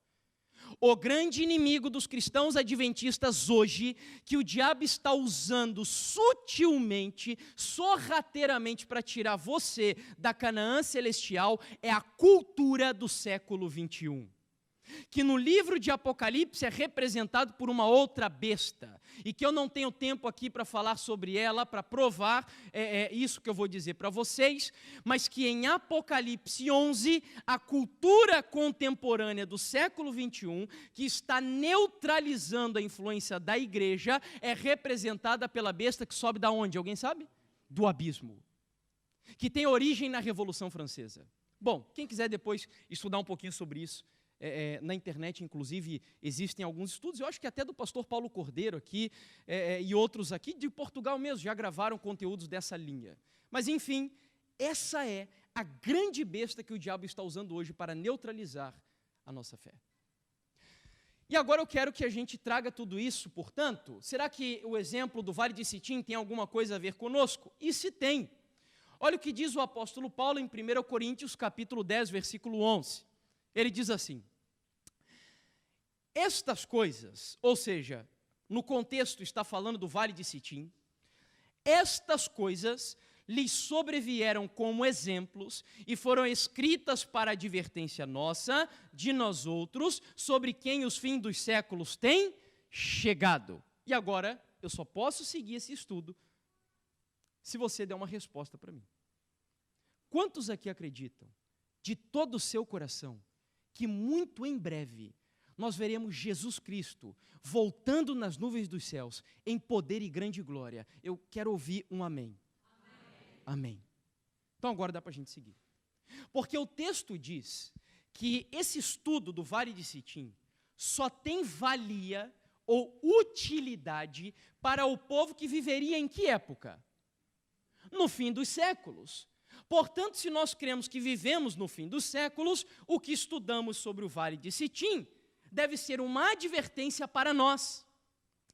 O grande inimigo dos cristãos adventistas hoje, que o diabo está usando sutilmente, sorrateiramente para tirar você da Canaã celestial, é a cultura do século 21. Que no livro de Apocalipse é representado por uma outra besta, e que eu não tenho tempo aqui para falar sobre ela, para provar isso que eu vou dizer para vocês, mas que em Apocalipse 11, a cultura contemporânea do século 21, que está neutralizando a influência da igreja, é representada pela besta que sobe da onde? Alguém sabe? Do abismo, que tem origem na Revolução Francesa. Bom, quem quiser depois estudar um pouquinho sobre isso, na internet, inclusive, existem alguns estudos, eu acho que até do pastor Paulo Cordeiro aqui, e outros aqui, de Portugal mesmo, já gravaram conteúdos dessa linha. Mas, enfim, essa é a grande besta que o diabo está usando hoje para neutralizar a nossa fé. E agora eu quero que a gente traga tudo isso, portanto, será que o exemplo do Vale de Sitim tem alguma coisa a ver conosco? E se tem. Olha o que diz o apóstolo Paulo em 1 Coríntios, capítulo 10, versículo 11. Ele diz assim: estas coisas, ou seja, no contexto está falando do Vale de Sitim, estas coisas lhes sobrevieram como exemplos e foram escritas para advertência nossa, de nós outros, sobre quem os fins dos séculos têm chegado. E agora, eu só posso seguir esse estudo se você der uma resposta para mim. Quantos aqui acreditam, de todo o seu coração, que muito em breve nós veremos Jesus Cristo voltando nas nuvens dos céus, em poder e grande glória? Eu quero ouvir um amém. Amém. Amém. Então agora dá para a gente seguir. Porque o texto diz que esse estudo do Vale de Sitim só tem valia ou utilidade para o povo que viveria em que época? No fim dos séculos. Portanto, se nós cremos que vivemos no fim dos séculos, o que estudamos sobre o Vale de Sitim deve ser uma advertência para nós.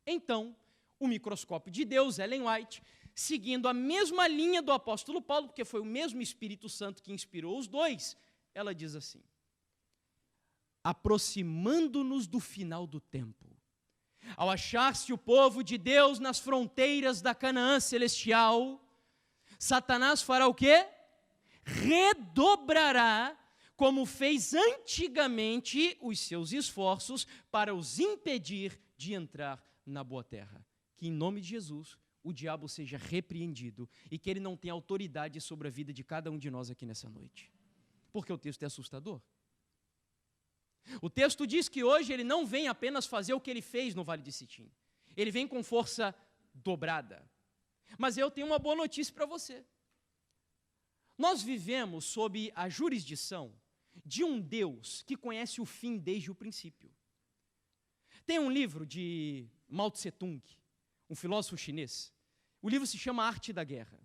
Então, o microscópio de Deus, Ellen White, seguindo a mesma linha do apóstolo Paulo, porque foi o mesmo Espírito Santo que inspirou os dois, ela diz assim: aproximando-nos do final do tempo, ao achar-se o povo de Deus nas fronteiras da Canaã celestial, Satanás fará o quê? Redobrará, como fez antigamente, os seus esforços para os impedir de entrar na boa terra. Que em nome de Jesus o diabo seja repreendido e que ele não tenha autoridade sobre a vida de cada um de nós aqui nessa noite. Porque o texto é assustador. O texto diz que hoje ele não vem apenas fazer o que ele fez no Vale de Sitim. Ele vem com força dobrada. Mas eu tenho uma boa notícia para você. Nós vivemos sob a jurisdição de um Deus que conhece o fim desde o princípio. Tem um livro de Mao Tse-tung, um filósofo chinês. O livro se chama Arte da Guerra.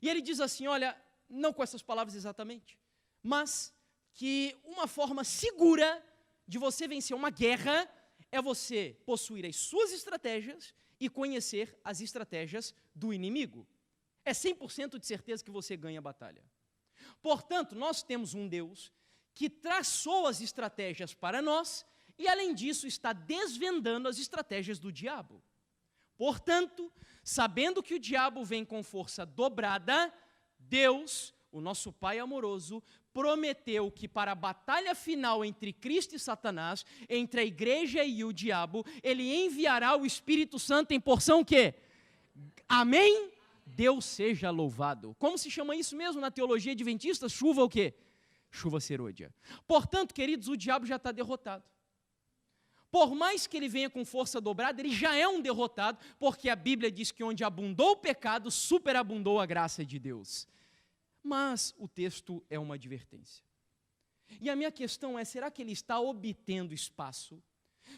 E ele diz assim, olha, não com essas palavras exatamente, mas que uma forma segura de você vencer uma guerra é você possuir as suas estratégias e conhecer as estratégias do inimigo. É 100% de certeza que você ganha a batalha. Portanto, nós temos um Deus que traçou as estratégias para nós e, além disso, está desvendando as estratégias do diabo. Portanto, sabendo que o diabo vem com força dobrada, Deus, o nosso Pai amoroso, prometeu que para a batalha final entre Cristo e Satanás, entre a igreja e o diabo, ele enviará o Espírito Santo em porção quê? Amém? Deus seja louvado. Como se chama isso mesmo na teologia adventista? Chuva o quê? Chuva serôdia. Portanto, queridos, o diabo já está derrotado. Por mais que ele venha com força dobrada, ele já é um derrotado, porque a Bíblia diz que onde abundou o pecado, superabundou a graça de Deus. Mas o texto é uma advertência. E a minha questão é, será que ele está obtendo espaço?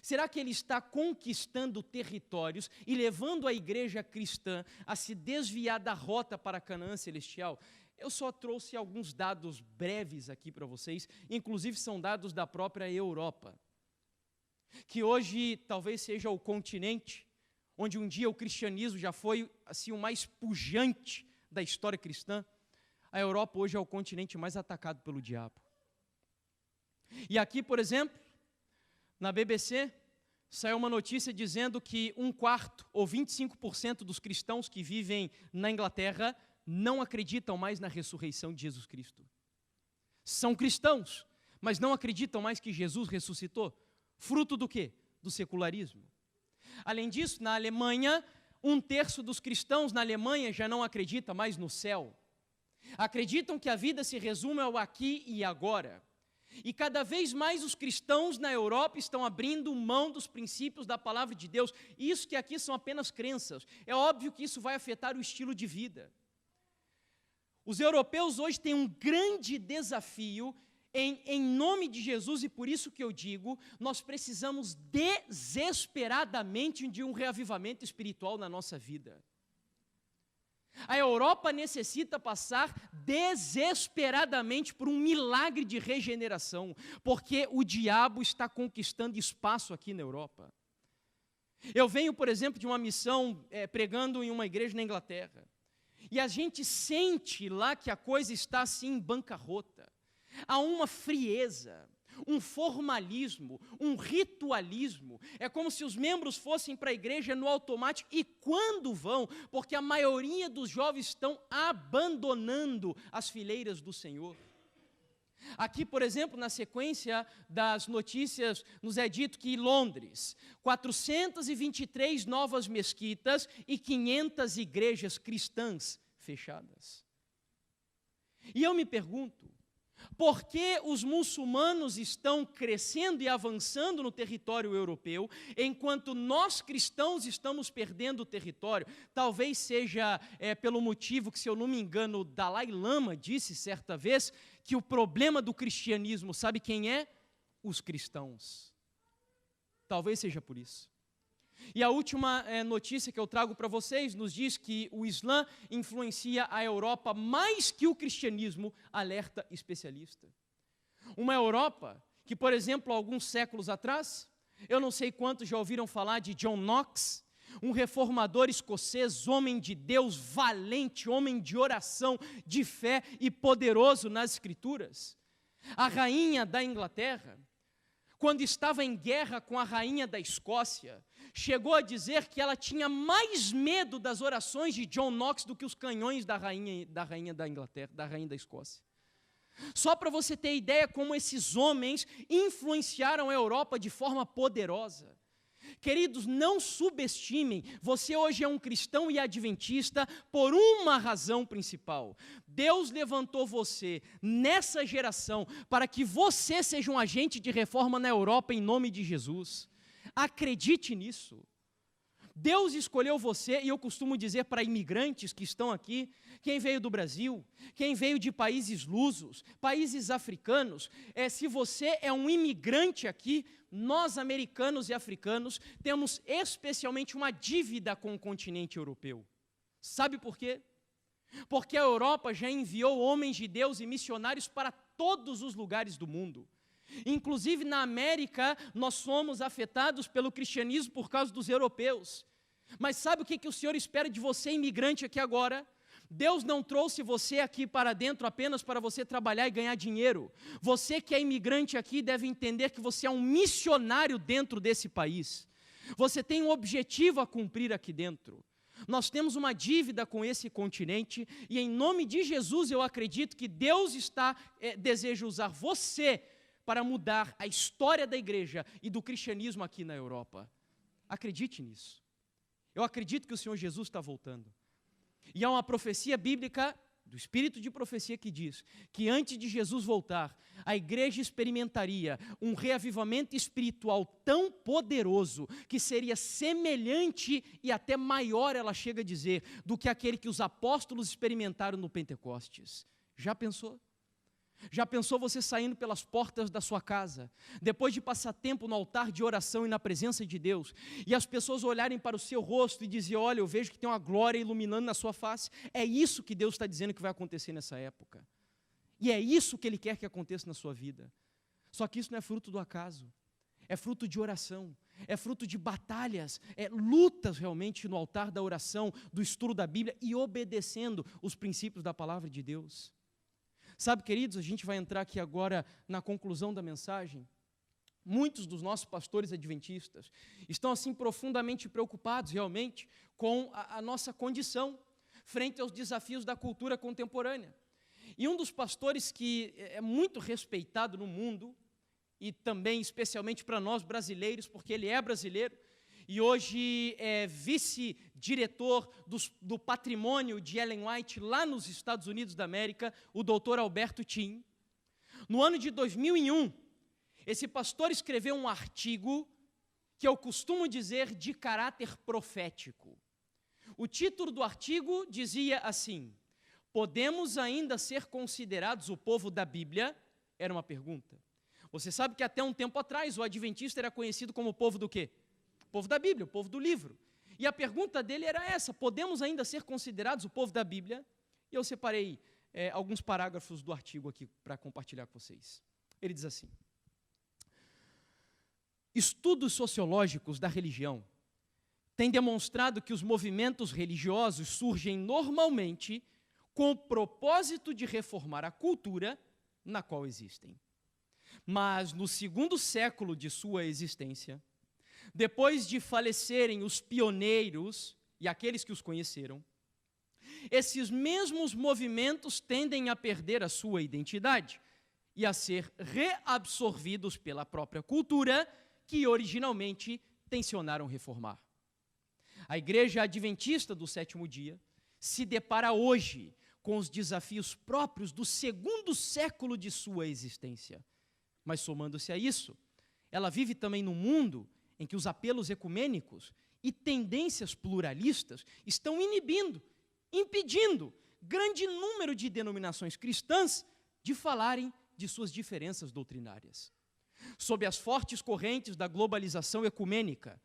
Será que ele está conquistando territórios e levando a igreja cristã a se desviar da rota para a Canaã celestial? Eu só trouxe alguns dados breves aqui para vocês, inclusive são dados da própria Europa. que hoje talvez seja o continente onde um dia o cristianismo já foi assim o mais pujante da história cristã, a Europa hoje é o continente mais atacado pelo diabo. E aqui, por exemplo, na BBC, saiu uma notícia dizendo que 1/4 ou 25% dos cristãos que vivem na Inglaterra não acreditam mais na ressurreição de Jesus Cristo. São cristãos, mas não acreditam mais que Jesus ressuscitou. Fruto do quê? Do secularismo. Além disso, na Alemanha, 1/3 dos cristãos na Alemanha já não acredita mais no céu. Acreditam que a vida se resume ao aqui e agora. E cada vez mais os cristãos na Europa estão abrindo mão dos princípios da palavra de Deus. Isso que aqui são apenas crenças. É óbvio que isso vai afetar o estilo de vida. Os europeus hoje têm um grande desafio em nome de Jesus, e por isso que eu digo, nós precisamos desesperadamente de um reavivamento espiritual na nossa vida. A Europa necessita passar desesperadamente por um milagre de regeneração, porque o diabo está conquistando espaço aqui na Europa. Eu venho, por exemplo, de uma missão pregando em uma igreja na Inglaterra, e a gente sente lá que a coisa está assim em bancarrota. Há uma frieza, um formalismo, um ritualismo. É como se os membros fossem para a igreja no automático, e quando vão, porque a maioria dos jovens estão abandonando as fileiras do Senhor. Aqui, por exemplo, na sequência das notícias, nos é dito que em Londres, 423 novas mesquitas e 500 igrejas cristãs fechadas. E eu me pergunto, por que os muçulmanos estão crescendo e avançando no território europeu, enquanto nós cristãos estamos perdendo o território? Talvez seja pelo motivo que, se eu não me engano, o Dalai Lama disse certa vez, que o problema do cristianismo, sabe quem é? Os cristãos. Talvez seja por isso. E a última notícia que eu trago para vocês nos diz que o Islã influencia a Europa mais que o cristianismo, alerta especialista. Uma Europa que, por exemplo, alguns séculos atrás, eu não sei quantos já ouviram falar de John Knox, um reformador escocês, homem de Deus, valente, homem de oração, de fé e poderoso nas Escrituras. A rainha da Inglaterra, quando estava em guerra com a rainha da Escócia, chegou a dizer que ela tinha mais medo das orações de John Knox do que os canhões da rainha da Inglaterra, da rainha da Escócia. Só para você ter ideia como esses homens influenciaram a Europa de forma poderosa. Queridos, não subestimem, você hoje é um cristão e adventista por uma razão principal. Deus levantou você nessa geração para que você seja um agente de reforma na Europa em nome de Jesus. Acredite nisso. Deus escolheu você, e eu costumo dizer para imigrantes que estão aqui, quem veio do Brasil, quem veio de países lusos, países africanos, se você é um imigrante aqui, nós americanos e africanos temos especialmente uma dívida com o continente europeu. Sabe por quê? Porque a Europa já enviou homens de Deus e missionários para todos os lugares do mundo. Inclusive na América, nós somos afetados pelo cristianismo por causa dos europeus. Mas sabe o que o Senhor espera de você, imigrante, aqui agora? Deus não trouxe você aqui para dentro apenas para você trabalhar e ganhar dinheiro. Você que é imigrante aqui deve entender que você é um missionário dentro desse país. Você tem um objetivo a cumprir aqui dentro. Nós temos uma dívida com esse continente e, em nome de Jesus, eu acredito que Deus deseja usar você para mudar a história da igreja e do cristianismo aqui na Europa. Acredite nisso. Eu acredito que o Senhor Jesus está voltando. E há uma profecia bíblica, do espírito de profecia, que diz que antes de Jesus voltar, a igreja experimentaria um reavivamento espiritual tão poderoso que seria semelhante e até maior, ela chega a dizer, do que aquele que os apóstolos experimentaram no Pentecostes. Já pensou? Já pensou você saindo pelas portas da sua casa, depois de passar tempo no altar de oração e na presença de Deus, e as pessoas olharem para o seu rosto e dizer, olha, eu vejo que tem uma glória iluminando na sua face? É isso que Deus está dizendo que vai acontecer nessa época. E é isso que Ele quer que aconteça na sua vida. Só que isso não é fruto do acaso. é fruto de oração, é fruto de batalhas, lutas realmente no altar da oração, do estudo da Bíblia e obedecendo os princípios da palavra de Deus. Sabe, queridos, a gente vai entrar aqui agora na conclusão da mensagem. Muitos dos nossos pastores adventistas estão assim profundamente preocupados realmente com a nossa condição frente aos desafios da cultura contemporânea. E um dos pastores que é muito respeitado no mundo, e também especialmente para nós brasileiros, porque ele é brasileiro, e hoje é vice-diretor do patrimônio de Ellen White lá nos Estados Unidos da América, o doutor Alberto Tim. No ano de 2001, esse pastor escreveu um artigo que eu costumo dizer de caráter profético. O título do artigo dizia assim: podemos ainda ser considerados o povo da Bíblia? Era uma pergunta. Você sabe que até um tempo atrás o adventista era conhecido como o povo do quê? O povo da Bíblia, o povo do livro. E a pergunta dele era essa: podemos ainda ser considerados o povo da Bíblia? E eu separei alguns parágrafos do artigo aqui para compartilhar com vocês. Ele diz assim: estudos sociológicos da religião têm demonstrado que os movimentos religiosos surgem normalmente com o propósito de reformar a cultura na qual existem. Mas no segundo século de sua existência, depois de falecerem os pioneiros e aqueles que os conheceram, esses mesmos movimentos tendem a perder a sua identidade e a ser reabsorvidos pela própria cultura que originalmente tensionaram reformar. A Igreja Adventista do Sétimo Dia se depara hoje com os desafios próprios do segundo século de sua existência. Mas somando-se a isso, ela vive também num mundo em que os apelos ecumênicos e tendências pluralistas estão impedindo grande número de denominações cristãs de falarem de suas diferenças doutrinárias. Sob as fortes correntes da globalização ecumênica,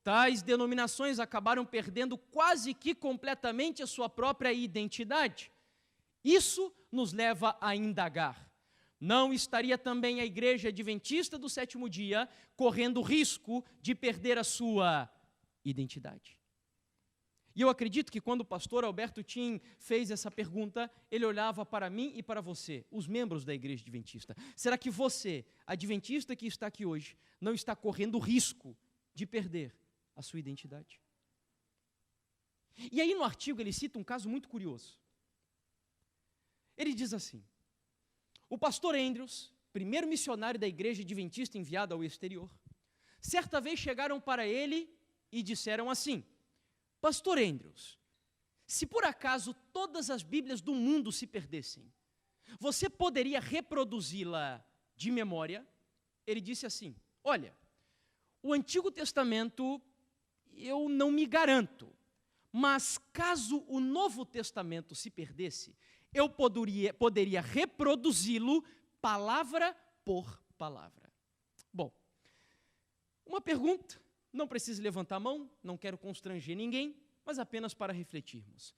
tais denominações acabaram perdendo quase que completamente a sua própria identidade. Isso nos leva a indagar: não estaria também a Igreja Adventista do Sétimo Dia correndo risco de perder a sua identidade? E eu acredito que quando o pastor Alberto Tim fez essa pergunta, ele olhava para mim e para você, os membros da Igreja Adventista. Será que você, adventista que está aqui hoje, não está correndo risco de perder a sua identidade? E aí no artigo ele cita um caso muito curioso. Ele diz assim: o pastor Andrews, primeiro missionário da Igreja Adventista enviado ao exterior, certa vez chegaram para ele e disseram assim: pastor Andrews, se por acaso todas as Bíblias do mundo se perdessem, você poderia reproduzi-la de memória? Ele disse assim: olha, o Antigo Testamento eu não me garanto, mas caso o Novo Testamento se perdesse, eu poderia reproduzi-lo palavra por palavra. Bom, uma pergunta, não precisa levantar a mão, não quero constranger ninguém, mas apenas para refletirmos.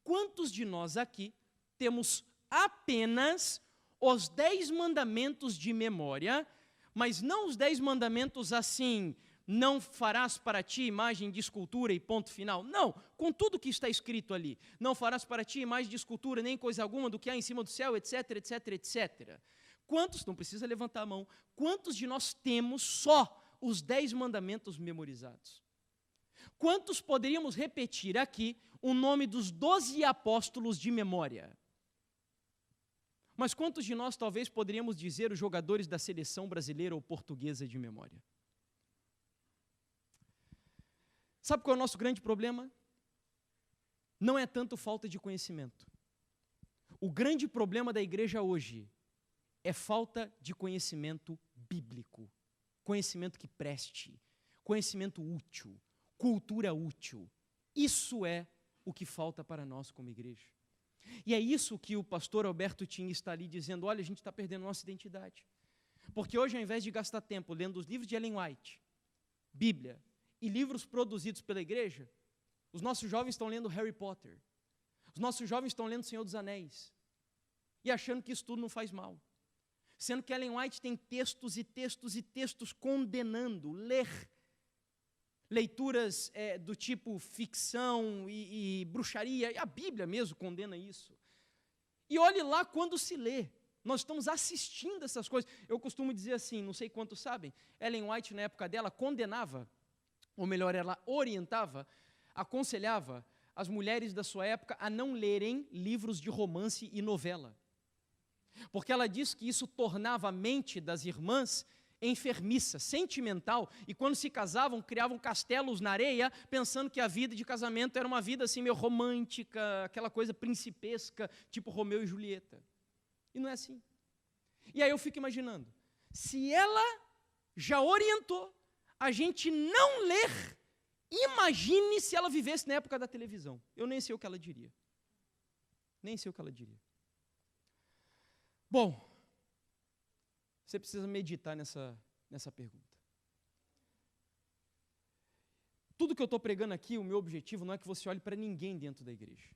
Quantos de nós aqui temos apenas os 10 mandamentos de memória, mas não os 10 mandamentos assim: não farás para ti imagem de escultura e ponto final? Não, com tudo que está escrito ali. Não farás para ti imagem de escultura, nem coisa alguma do que há em cima do céu, etc, etc, etc. Quantos, não precisa levantar a mão, quantos de nós temos só os 10 mandamentos memorizados? Quantos poderíamos repetir aqui o nome dos 12 apóstolos de memória? Mas quantos de nós talvez poderíamos dizer os jogadores da seleção brasileira ou portuguesa de memória? Sabe qual é o nosso grande problema? Não é tanto falta de conhecimento. O grande problema da igreja hoje é falta de conhecimento bíblico, conhecimento que preste, conhecimento útil, cultura útil. Isso é o que falta para nós como igreja. E é isso que o pastor Alberto Tim está ali dizendo: olha, a gente está perdendo nossa identidade. Porque hoje, ao invés de gastar tempo lendo os livros de Ellen White, Bíblia, e livros produzidos pela igreja, os nossos jovens estão lendo Harry Potter, os nossos jovens estão lendo Senhor dos Anéis, e achando que isso tudo não faz mal. Sendo que Ellen White tem textos e textos e textos condenando leituras do tipo ficção e bruxaria, e a Bíblia mesmo condena isso. E olhe lá quando se lê. Nós estamos assistindo essas coisas. Eu costumo dizer assim, não sei quantos sabem, Ellen White, na época dela, condenava, ou melhor, ela orientava, aconselhava as mulheres da sua época a não lerem livros de romance e novela. Porque ela diz que isso tornava a mente das irmãs enfermiça, sentimental, e quando se casavam, criavam castelos na areia, pensando que a vida de casamento era uma vida assim meio romântica, aquela coisa principesca, tipo Romeu e Julieta. E não é assim. E aí eu fico imaginando, se ela já orientou a gente não ler, imagine se ela vivesse na época da televisão. Eu nem sei o que ela diria. Nem sei o que ela diria. Bom, você precisa meditar nessa pergunta. Tudo que eu estou pregando aqui, o meu objetivo não é que você olhe para ninguém dentro da igreja.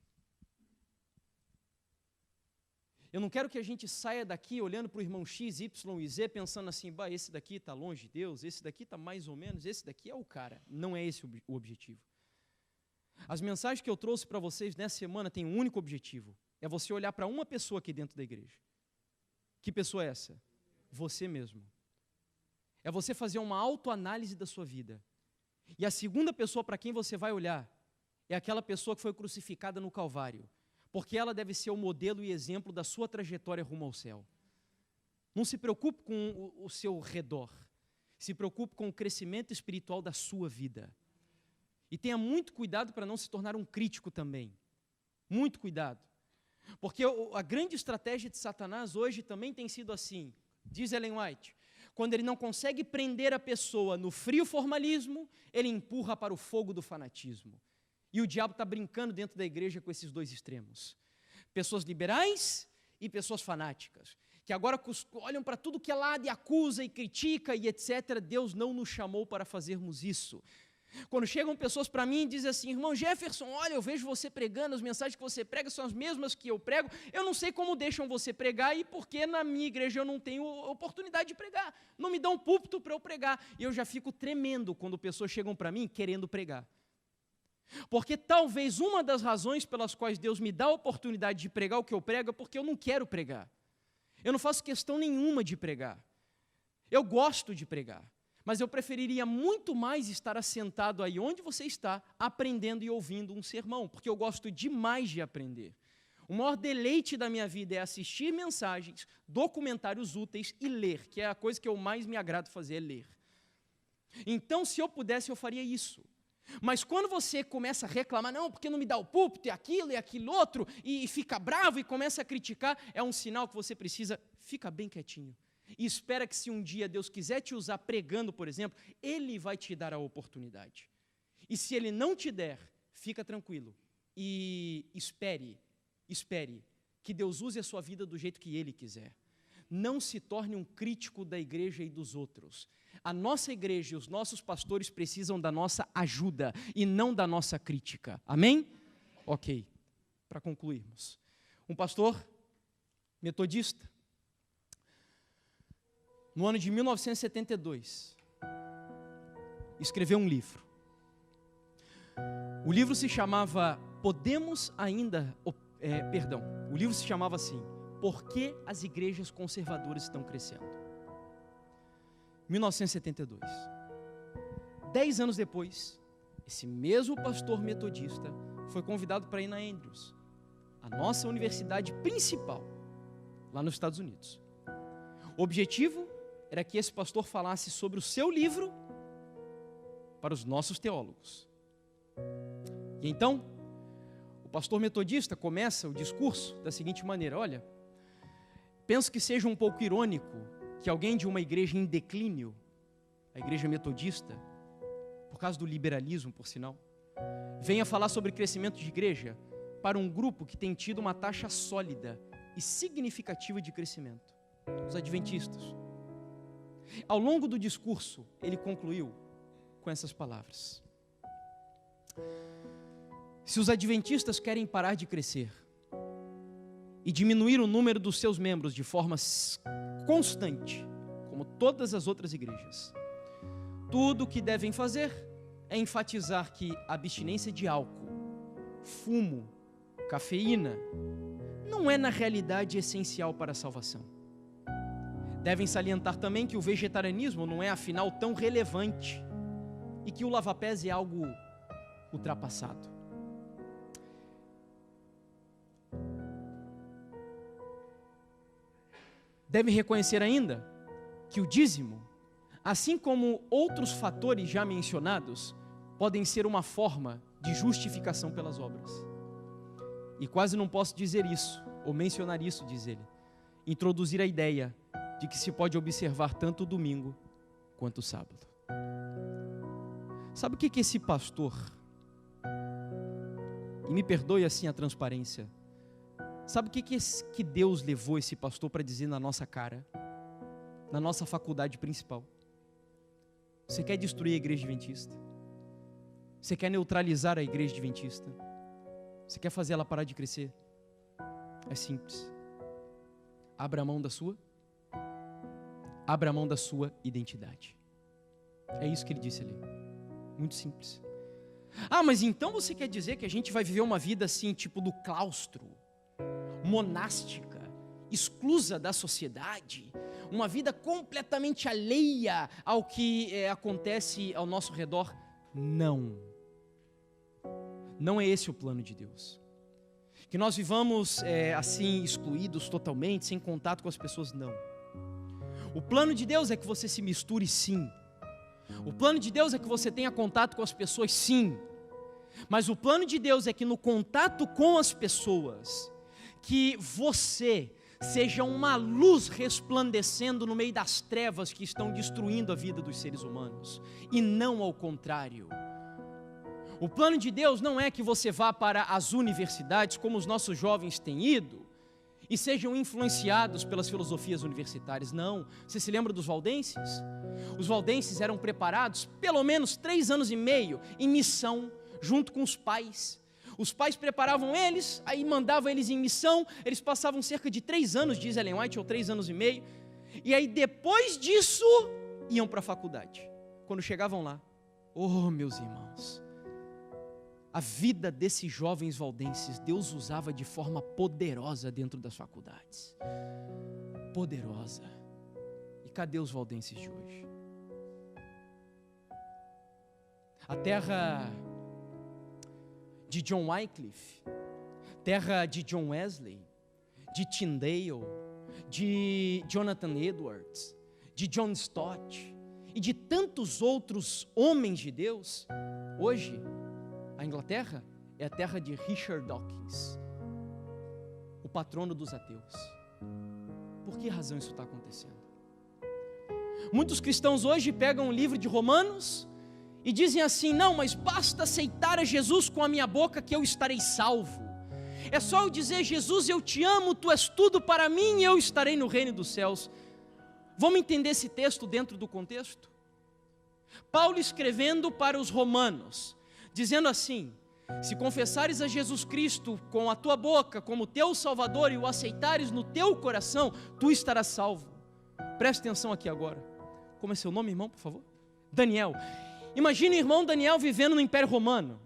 Eu não quero que a gente saia daqui olhando para o irmão X, Y e Z, pensando assim, bah, esse daqui está longe de Deus, esse daqui está mais ou menos, esse daqui é o cara. Não é esse o objetivo. As mensagens que eu trouxe para vocês nessa semana têm um único objetivo, é você olhar para uma pessoa aqui dentro da igreja. Que pessoa é essa? Você mesmo. É você fazer uma autoanálise da sua vida. E a segunda pessoa para quem você vai olhar é aquela pessoa que foi crucificada no Calvário, porque ela deve ser o modelo e exemplo da sua trajetória rumo ao céu. Não se preocupe com o seu redor, se preocupe com o crescimento espiritual da sua vida. E tenha muito cuidado para não se tornar um crítico também. Muito cuidado. Porque a grande estratégia de Satanás hoje também tem sido assim, diz Ellen White, quando ele não consegue prender a pessoa no frio formalismo, ele empurra para o fogo do fanatismo. E o diabo está brincando dentro da igreja com esses dois extremos. Pessoas liberais e pessoas fanáticas, que agora olham para tudo que é lado e acusa e critica e etc. Deus não nos chamou para fazermos isso. Quando chegam pessoas para mim e dizem assim, irmão Jefferson, olha, eu vejo você pregando, as mensagens que você prega são as mesmas que eu prego, eu não sei como deixam você pregar e porque na minha igreja eu não tenho oportunidade de pregar, não me dão um púlpito para eu pregar, e eu já fico tremendo quando pessoas chegam para mim querendo pregar. Porque talvez uma das razões pelas quais Deus me dá a oportunidade de pregar o que eu prego é porque eu não quero pregar, eu não faço questão nenhuma de pregar, eu gosto de pregar. Mas eu preferiria muito mais estar assentado aí onde você está, aprendendo e ouvindo um sermão, porque eu gosto demais de aprender. O maior deleite da minha vida é assistir mensagens, documentários úteis e ler, que é a coisa que eu mais me agrado fazer, é ler. Então, se eu pudesse, eu faria isso. Mas quando você começa a reclamar, não, porque não me dá o púlpito, e aquilo outro, e fica bravo e começa a criticar, é um sinal que você precisa, fica bem quietinho. E espera que se um dia Deus quiser te usar pregando, por exemplo, Ele vai te dar a oportunidade. E se Ele não te der, fica tranquilo e espere que Deus use a sua vida do jeito que Ele quiser. Não se torne um crítico da igreja e dos outros. A nossa igreja e os nossos pastores precisam da nossa ajuda e não da nossa crítica. Amém? Ok, para concluirmos. Um pastor metodista, no ano de 1972, escreveu um livro. O livro se chamava o livro se chamava assim, Por que as igrejas conservadoras estão crescendo? 1972. 10 anos depois, esse mesmo pastor metodista foi convidado para ir na Andrews, a nossa universidade principal, lá nos Estados Unidos. O objetivo era que esse pastor falasse sobre o seu livro para os nossos teólogos. E então, o pastor metodista começa o discurso da seguinte maneira: olha, penso que seja um pouco irônico que alguém de uma igreja em declínio, a igreja metodista, por causa do liberalismo, por sinal, venha falar sobre crescimento de igreja para um grupo que tem tido uma taxa sólida e significativa de crescimento, os adventistas. Ao longo do discurso, ele concluiu com essas palavras: se os adventistas querem parar de crescer, e diminuir o número dos seus membros de forma constante, como todas as outras igrejas. Tudo o que devem fazer é enfatizar que a abstinência de álcool, fumo, cafeína, não é na realidade essencial para a salvação. Devem salientar também que o vegetarianismo não é afinal tão relevante e que o lava-pés é algo ultrapassado. Devem reconhecer ainda que o dízimo, assim como outros fatores já mencionados, podem ser uma forma de justificação pelas obras. E quase não posso dizer isso, ou mencionar isso, diz ele, introduzir a ideia de que se pode observar tanto o domingo quanto o sábado. Sabe o que esse pastor, e me perdoe assim a transparência, sabe o que Deus levou esse pastor para dizer na nossa cara, na nossa faculdade principal? Você quer destruir a igreja adventista? Você quer neutralizar a igreja adventista? Você quer fazer ela parar de crescer? É simples. Abra mão da sua identidade. É isso que ele disse ali. Muito simples. Ah, mas então você quer dizer que a gente vai viver uma vida assim, tipo do claustro, monástica, exclusa da sociedade, uma vida completamente alheia ao que acontece ao nosso redor? Não. Não é esse o plano de Deus. Que nós vivamos assim, excluídos totalmente, sem contato com as pessoas, não. O plano de Deus é que você se misture, sim. O plano de Deus é que você tenha contato com as pessoas, sim. Mas o plano de Deus é que no contato com as pessoas, que você seja uma luz resplandecendo no meio das trevas que estão destruindo a vida dos seres humanos, e não ao contrário. O plano de Deus não é que você vá para as universidades, como os nossos jovens têm ido, e sejam influenciados pelas filosofias universitárias, não. Você se lembra dos valdenses? Os valdenses eram preparados pelo menos 3 anos e meio em missão, junto com os pais. Os pais preparavam eles, aí mandavam eles em missão, eles passavam cerca de 3 anos, diz Ellen White, ou 3 anos e meio, e aí depois disso, iam para a faculdade. Quando chegavam lá, oh meus irmãos, a vida desses jovens valdenses, Deus usava de forma poderosa dentro das faculdades. Poderosa. E cadê os valdenses de hoje? A terra de John Wycliffe, terra de John Wesley, de Tyndale, de Jonathan Edwards, de John Stott e de tantos outros homens de Deus, hoje a Inglaterra é a terra de Richard Dawkins, o patrono dos ateus. Por que razão isso está acontecendo? Muitos cristãos hoje pegam o livro de Romanos e dizem assim: não, mas basta aceitar a Jesus com a minha boca que eu estarei salvo. É só eu dizer: Jesus, eu te amo, tu és tudo para mim e eu estarei no reino dos céus. Vamos entender esse texto dentro do contexto? Paulo escrevendo para os romanos, dizendo assim: se confessares a Jesus Cristo com a tua boca como teu Salvador e o aceitares no teu coração, tu estarás salvo. Preste atenção aqui agora. Como é seu nome, irmão, por favor? Daniel. Imagina o irmão Daniel vivendo no Império Romano.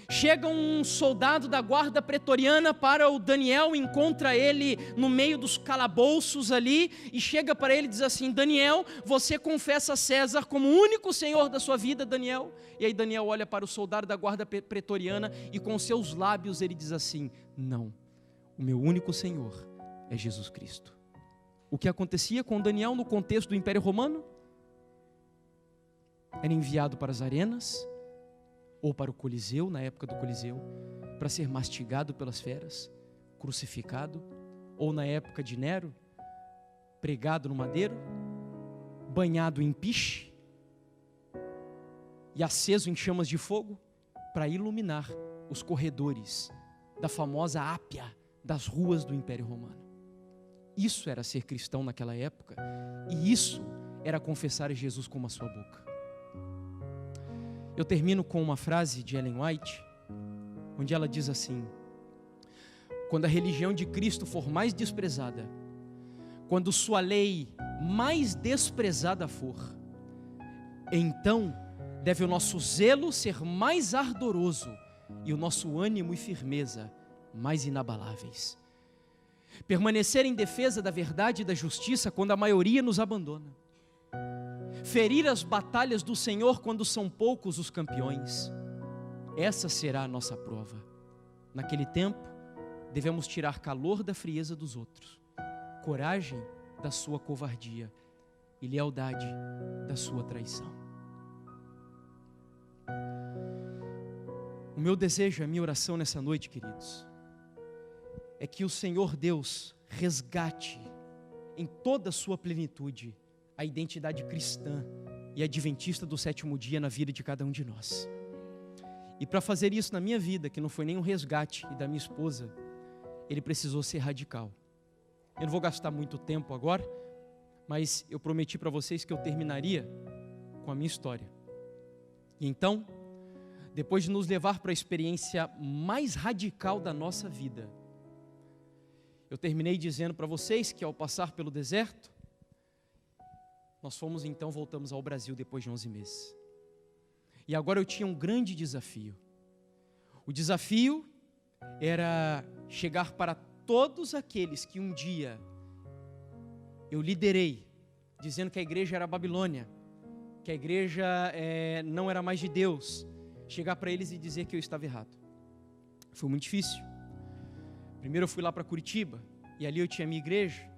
Chega um soldado da guarda pretoriana para o Daniel, encontra ele no meio dos calabouços ali, e chega para ele e diz assim: Daniel, você confessa a César como o único senhor da sua vida, Daniel? E aí Daniel olha para o soldado da guarda pretoriana e com seus lábios ele diz assim: não, o meu único senhor é Jesus Cristo. O que acontecia com Daniel no contexto do Império Romano? Era enviado para as arenas, ou para o Coliseu, na época do Coliseu, para ser mastigado pelas feras, crucificado, ou na época de Nero, pregado no madeiro, banhado em piche e aceso em chamas de fogo, para iluminar os corredores da famosa Ápia das ruas do Império Romano. Isso era ser cristão naquela época, e isso era confessar Jesus com a sua boca. Eu termino com uma frase de Ellen White, onde ela diz assim: quando a religião de Cristo for mais desprezada, quando sua lei mais desprezada for, então deve o nosso zelo ser mais ardoroso e o nosso ânimo e firmeza mais inabaláveis. Permanecer em defesa da verdade e da justiça quando a maioria nos abandona. Ferir as batalhas do Senhor quando são poucos os campeões. Essa será a nossa prova. Naquele tempo, devemos tirar calor da frieza dos outros, coragem da sua covardia e lealdade da sua traição. O meu desejo, a minha oração nessa noite, queridos, é que o Senhor Deus resgate em toda a sua plenitude a identidade cristã e adventista do sétimo dia na vida de cada um de nós. E para fazer isso na minha vida, que não foi nem um resgate, e da minha esposa, Ele precisou ser radical. Eu não vou gastar muito tempo agora, mas eu prometi para vocês que eu terminaria com a minha história. E então, depois de nos levar para a experiência mais radical da nossa vida, eu terminei dizendo para vocês que ao passar pelo deserto, nós voltamos ao Brasil depois de 11 meses. E agora eu tinha um grande desafio. O desafio era chegar para todos aqueles que um dia eu liderei, dizendo que a igreja era Babilônia, que a igreja não era mais de Deus, chegar para eles e dizer que eu estava errado. Foi muito difícil. Primeiro eu fui lá para Curitiba, e ali eu tinha a minha igreja,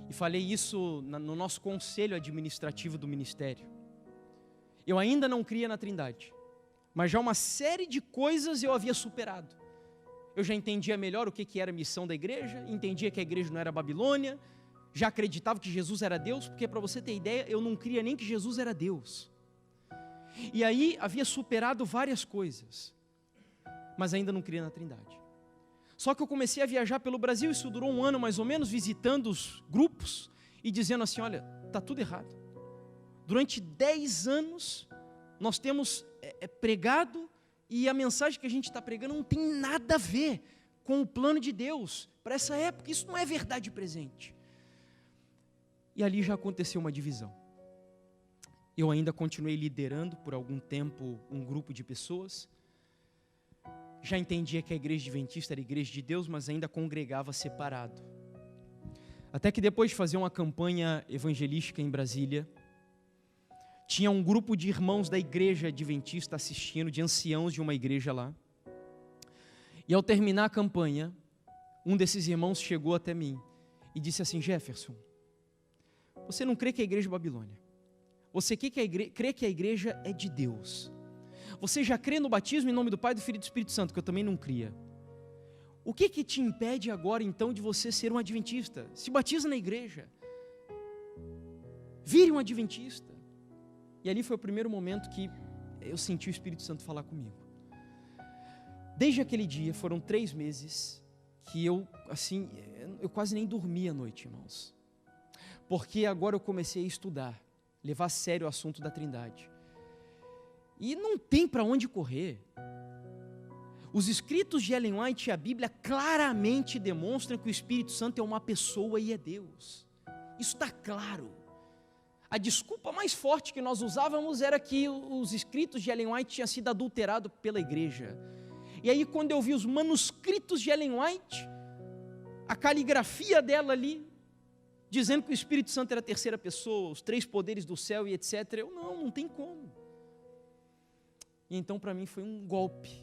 e falei isso no nosso conselho administrativo do ministério. Eu ainda não cria na Trindade, mas já uma série de coisas eu havia superado. Eu já entendia melhor o que era a missão da igreja, entendia que a igreja não era Babilônia, já acreditava que Jesus era Deus, porque para você ter ideia, eu não cria nem que Jesus era Deus. E aí havia superado várias coisas, mas ainda não cria na Trindade. Só que eu comecei a viajar pelo Brasil, isso durou um ano mais ou menos, visitando os grupos e dizendo assim, olha, está tudo errado. Durante 10 anos, nós temos pregado e a mensagem que a gente está pregando não tem nada a ver com o plano de Deus para essa época, isso não é verdade presente. E ali já aconteceu uma divisão. Eu ainda continuei liderando por algum tempo um grupo de pessoas, já entendia que a igreja adventista era a igreja de Deus, mas ainda congregava separado. Até que depois de fazer uma campanha evangelística em Brasília, tinha um grupo de irmãos da igreja adventista assistindo, de anciãos de uma igreja lá. E ao terminar a campanha, um desses irmãos chegou até mim e disse assim, Jefferson, você não crê que a igreja é Babilônia? Você crê que a igreja é de Deus? Você já crê no batismo em nome do Pai, do Filho e do Espírito Santo, que eu também não cria. O que te impede agora então de você ser um adventista? Se batiza na igreja. Vire um adventista. E ali foi o primeiro momento que eu senti o Espírito Santo falar comigo. Desde aquele dia, foram 3 meses que eu quase nem dormi à noite, irmãos. Porque agora eu comecei a estudar, levar a sério o assunto da Trindade. E não tem para onde correr. Os escritos de Ellen White e a Bíblia claramente demonstram que o Espírito Santo é uma pessoa e é Deus. Isso está claro. A desculpa mais forte que nós usávamos era que os escritos de Ellen White tinham sido adulterados pela igreja. E aí quando eu vi os manuscritos de Ellen White, a caligrafia dela ali, dizendo que o Espírito Santo era a terceira pessoa, os 3 poderes do céu e etc. Eu não tem como. E então para mim foi um golpe,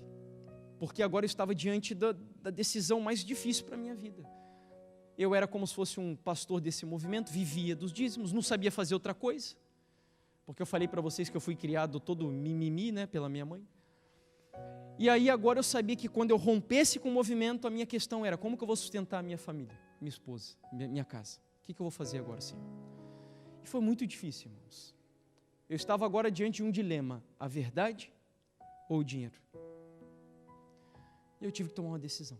porque agora eu estava diante da decisão mais difícil para a minha vida. Eu era como se fosse um pastor desse movimento, vivia dos dízimos, não sabia fazer outra coisa, porque eu falei para vocês que eu fui criado todo mimimi, pela minha mãe. E aí agora eu sabia que quando eu rompesse com o movimento, a minha questão era, como que eu vou sustentar a minha família, minha esposa, minha casa? O que eu vou fazer agora, Senhor? E foi muito difícil, irmãos. Eu estava agora diante de um dilema, a verdade ou o dinheiro? E eu tive que tomar uma decisão.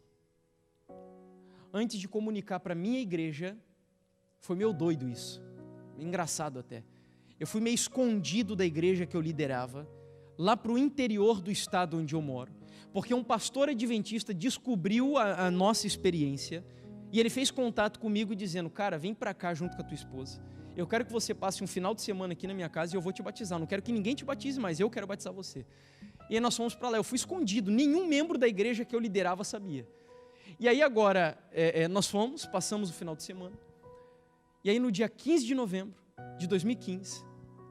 Antes de comunicar para a minha igreja, foi meio doido isso, engraçado até. Eu fui meio escondido da igreja que eu liderava, lá para o interior do estado onde eu moro. Porque um pastor adventista descobriu a nossa experiência e ele fez contato comigo dizendo, cara, vem para cá junto com a tua esposa. Eu quero que você passe um final de semana aqui na minha casa e eu vou te batizar. Não quero que ninguém te batize, mas eu quero batizar você. E aí nós fomos para lá. Eu fui escondido. Nenhum membro da igreja que eu liderava sabia. E aí agora, nós fomos, passamos o final de semana. E aí no dia 15 de novembro de 2015,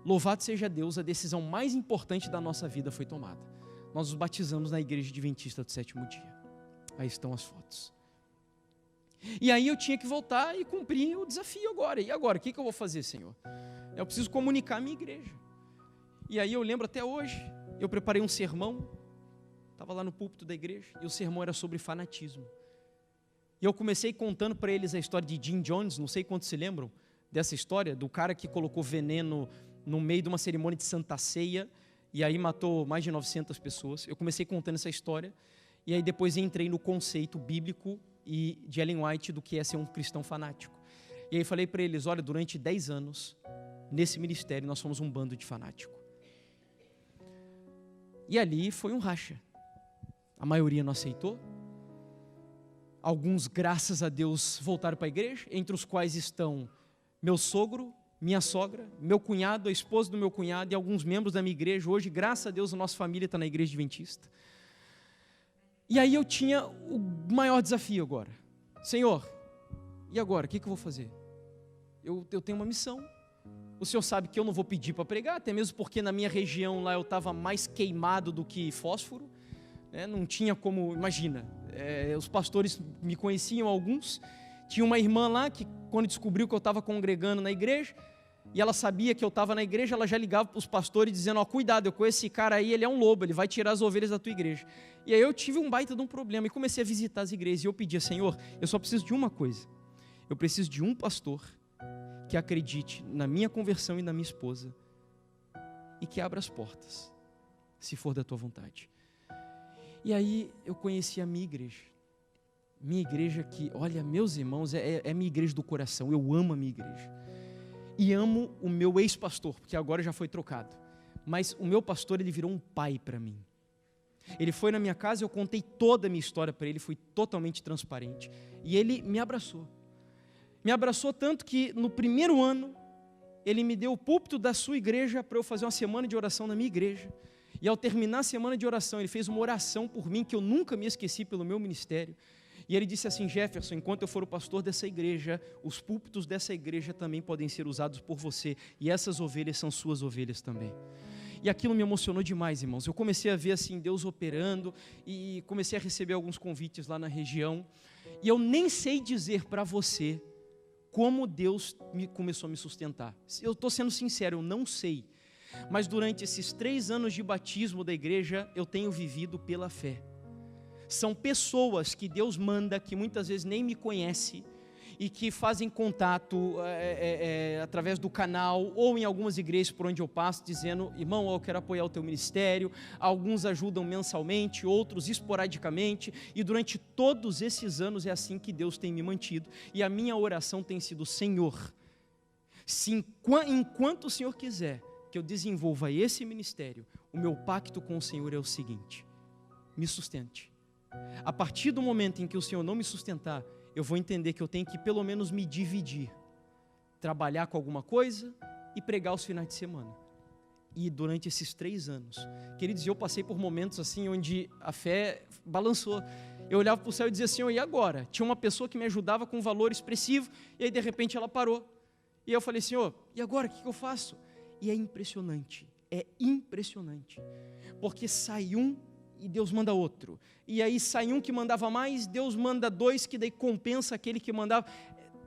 louvado seja Deus, a decisão mais importante da nossa vida foi tomada. Nós nos batizamos na igreja adventista do sétimo dia. Aí estão as fotos. E aí eu tinha que voltar e cumprir o desafio agora. E agora, o que eu vou fazer, Senhor? Eu preciso comunicar a minha igreja. E aí eu lembro até hoje, eu preparei um sermão, estava lá no púlpito da igreja, e o sermão era sobre fanatismo. E eu comecei contando para eles a história de Jim Jones, não sei quantos se lembram dessa história, do cara que colocou veneno no meio de uma cerimônia de Santa Ceia, e aí matou mais de 900 pessoas. Eu comecei contando essa história, e aí depois entrei no conceito bíblico e de Ellen White do que é ser um cristão fanático. E aí falei para eles, olha, durante 10 anos, nesse ministério, nós fomos um bando de fanático. E ali foi um racha. A maioria não aceitou. Alguns, graças a Deus, voltaram para a igreja, entre os quais estão meu sogro, minha sogra, meu cunhado, a esposa do meu cunhado e alguns membros da minha igreja. Hoje, graças a Deus, a nossa família está na igreja adventista. E aí eu tinha o maior desafio agora. Senhor, e agora? O que eu vou fazer? Eu tenho uma missão. O Senhor sabe que eu não vou pedir para pregar, até mesmo porque na minha região lá eu estava mais queimado do que fósforo. Não tinha como, imagina, os pastores me conheciam alguns. Tinha uma irmã lá que quando descobriu que eu estava congregando na igreja, e ela sabia que eu estava na igreja, ela já ligava para os pastores dizendo, cuidado, eu conheço esse cara aí, ele é um lobo, ele vai tirar as ovelhas da tua igreja. E aí eu tive um baita de um problema, e comecei a visitar as igrejas, e eu pedia, Senhor, eu só preciso de uma coisa, eu preciso de um pastor que acredite na minha conversão e na minha esposa, e que abra as portas, se for da tua vontade. E aí eu conheci a minha igreja que, olha, meus irmãos, é minha igreja do coração, eu amo a minha igreja. E amo o meu ex-pastor, porque agora já foi trocado. Mas o meu pastor, ele virou um pai para mim. Ele foi na minha casa, eu contei toda a minha história para ele, fui totalmente transparente. E ele me abraçou. Me abraçou tanto que no primeiro ano, ele me deu o púlpito da sua igreja para eu fazer uma semana de oração na minha igreja. E ao terminar a semana de oração, ele fez uma oração por mim, que eu nunca me esqueci pelo meu ministério. E ele disse assim, Jefferson, enquanto eu for o pastor dessa igreja, os púlpitos dessa igreja também podem ser usados por você, e essas ovelhas são suas ovelhas também. E aquilo me emocionou demais, irmãos. Eu comecei a ver assim Deus operando, e comecei a receber alguns convites lá na região, e eu nem sei dizer para você como Deus começou a me sustentar. Eu estou sendo sincero, eu não sei, mas durante esses 3 anos de batismo da igreja, eu tenho vivido pela fé. São pessoas que Deus manda, que muitas vezes nem me conhecem, e que fazem contato através do canal, ou em algumas igrejas por onde eu passo, dizendo, irmão, eu quero apoiar o teu ministério. Alguns ajudam mensalmente, outros esporadicamente, e durante todos esses anos é assim que Deus tem me mantido, e a minha oração tem sido, Senhor, enquanto o Senhor quiser que eu desenvolva esse ministério, o meu pacto com o Senhor é o seguinte, me sustente. A partir do momento em que o Senhor não me sustentar, eu vou entender que eu tenho que pelo menos me dividir, trabalhar com alguma coisa e pregar aos finais de semana. E durante esses 3 anos, queridos, eu passei por momentos assim, onde a fé balançou. Eu olhava para o céu e dizia, Senhor, e agora? Tinha uma pessoa que me ajudava com um valor expressivo, e aí de repente ela parou. E eu falei, Senhor, e agora, o que eu faço? E é impressionante, porque sai um e Deus manda outro, e aí sai um que mandava mais, Deus manda 2, que daí compensa aquele que mandava.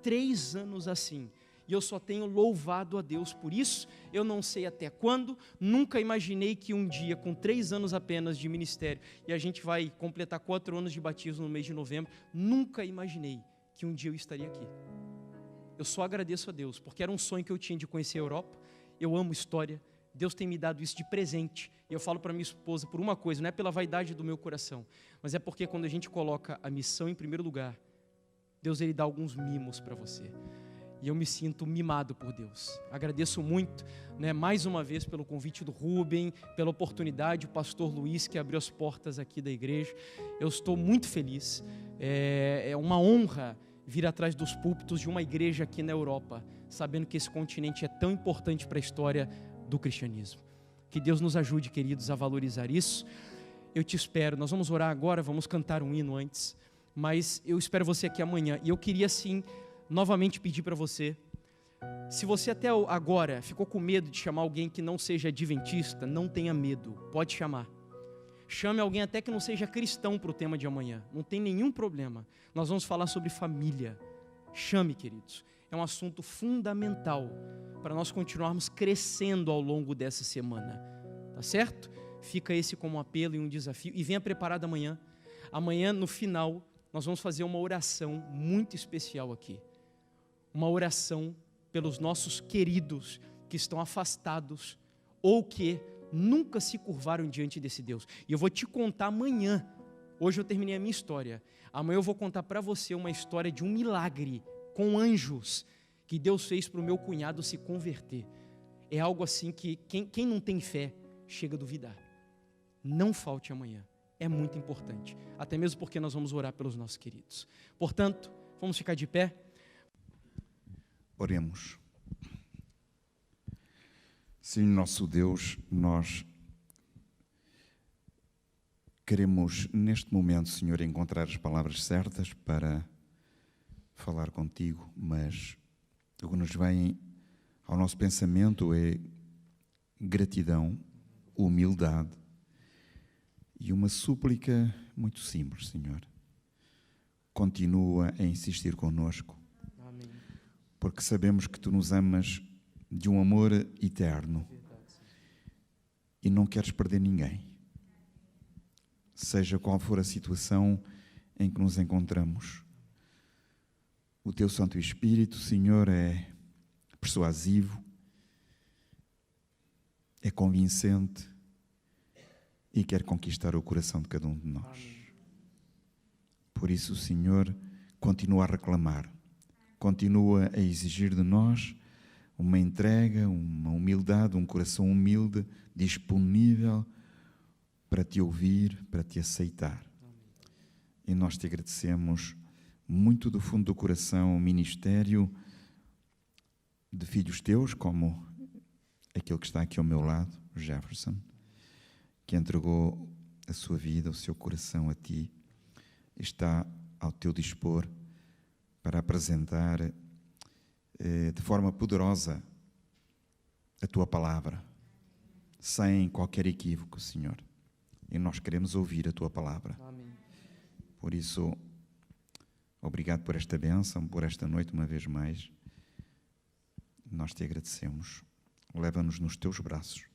3 anos assim, e eu só tenho louvado a Deus por isso. Eu não sei até quando, nunca imaginei que um dia, com 3 anos apenas de ministério, e a gente vai completar 4 anos de batismo no mês de novembro, nunca imaginei que um dia eu estaria aqui. Eu só agradeço a Deus, porque era um sonho que eu tinha de conhecer a Europa. Eu amo história, Deus tem me dado isso de presente, e eu falo para minha esposa por uma coisa, não é pela vaidade do meu coração, mas é porque quando a gente coloca a missão em primeiro lugar, Deus ele dá alguns mimos para você. e eu me sinto mimado por Deus. Agradeço muito, mais uma vez pelo convite do Rubem, pela oportunidade, o pastor Luiz que abriu as portas aqui da igreja. Eu estou muito feliz, é uma honra vir atrás dos púlpitos de uma igreja aqui na Europa, sabendo que esse continente é tão importante para a história do cristianismo. Que Deus nos ajude, queridos, a valorizar isso. Eu te espero, nós vamos orar agora, vamos cantar um hino antes, mas eu espero você aqui amanhã. E eu queria sim, novamente pedir para você, se você até agora ficou com medo de chamar alguém que não seja adventista, não tenha medo, pode chamar. Chame alguém até que não seja cristão para o tema de amanhã, não tem nenhum problema. Nós vamos falar sobre família. Chame, queridos, é um assunto fundamental para nós continuarmos crescendo ao longo dessa semana, tá certo? Fica esse como um apelo e um desafio, e venha preparado amanhã. Amanhã, no final, nós vamos fazer uma oração muito especial aqui. Uma oração pelos nossos queridos que estão afastados ou que nunca se curvaram diante desse Deus. E eu vou te contar amanhã. Hoje eu terminei a minha história. Amanhã eu vou contar para você uma história de um milagre com anjos que Deus fez para o meu cunhado se converter. É algo assim que quem não tem fé chega a duvidar. Não falte amanhã. É muito importante. Até mesmo porque nós vamos orar pelos nossos queridos. Portanto, vamos ficar de pé. Oremos. Senhor nosso Deus, nós queremos neste momento, Senhor, encontrar as palavras certas para falar contigo, mas o que nos vem ao nosso pensamento é gratidão, humildade e uma súplica muito simples, Senhor. Continua a insistir connosco, Amém. Porque sabemos que Tu nos amas de um amor eterno e não queres perder ninguém. Seja qual for a situação em que nos encontramos, o Teu Santo Espírito, Senhor, é persuasivo, é convincente e quer conquistar o coração de cada um de nós. Amém. Por isso, Senhor, continua a reclamar, continua a exigir de nós uma entrega, uma humildade, um coração humilde, disponível para Te ouvir, para Te aceitar. E nós Te agradecemos muito do fundo do coração o ministério de filhos Teus, como aquele que está aqui ao meu lado, o Jefferson, que entregou a sua vida, o seu coração a Ti, está ao Teu dispor para apresentar de forma poderosa a Tua palavra, sem qualquer equívoco, Senhor. E nós queremos ouvir a Tua palavra. Amém. Por isso, obrigado por esta bênção, por esta noite uma vez mais. Nós Te agradecemos. Leva-nos nos Teus braços.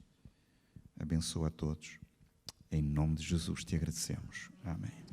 Abençoa a todos. Em nome de Jesus Te agradecemos. Amém.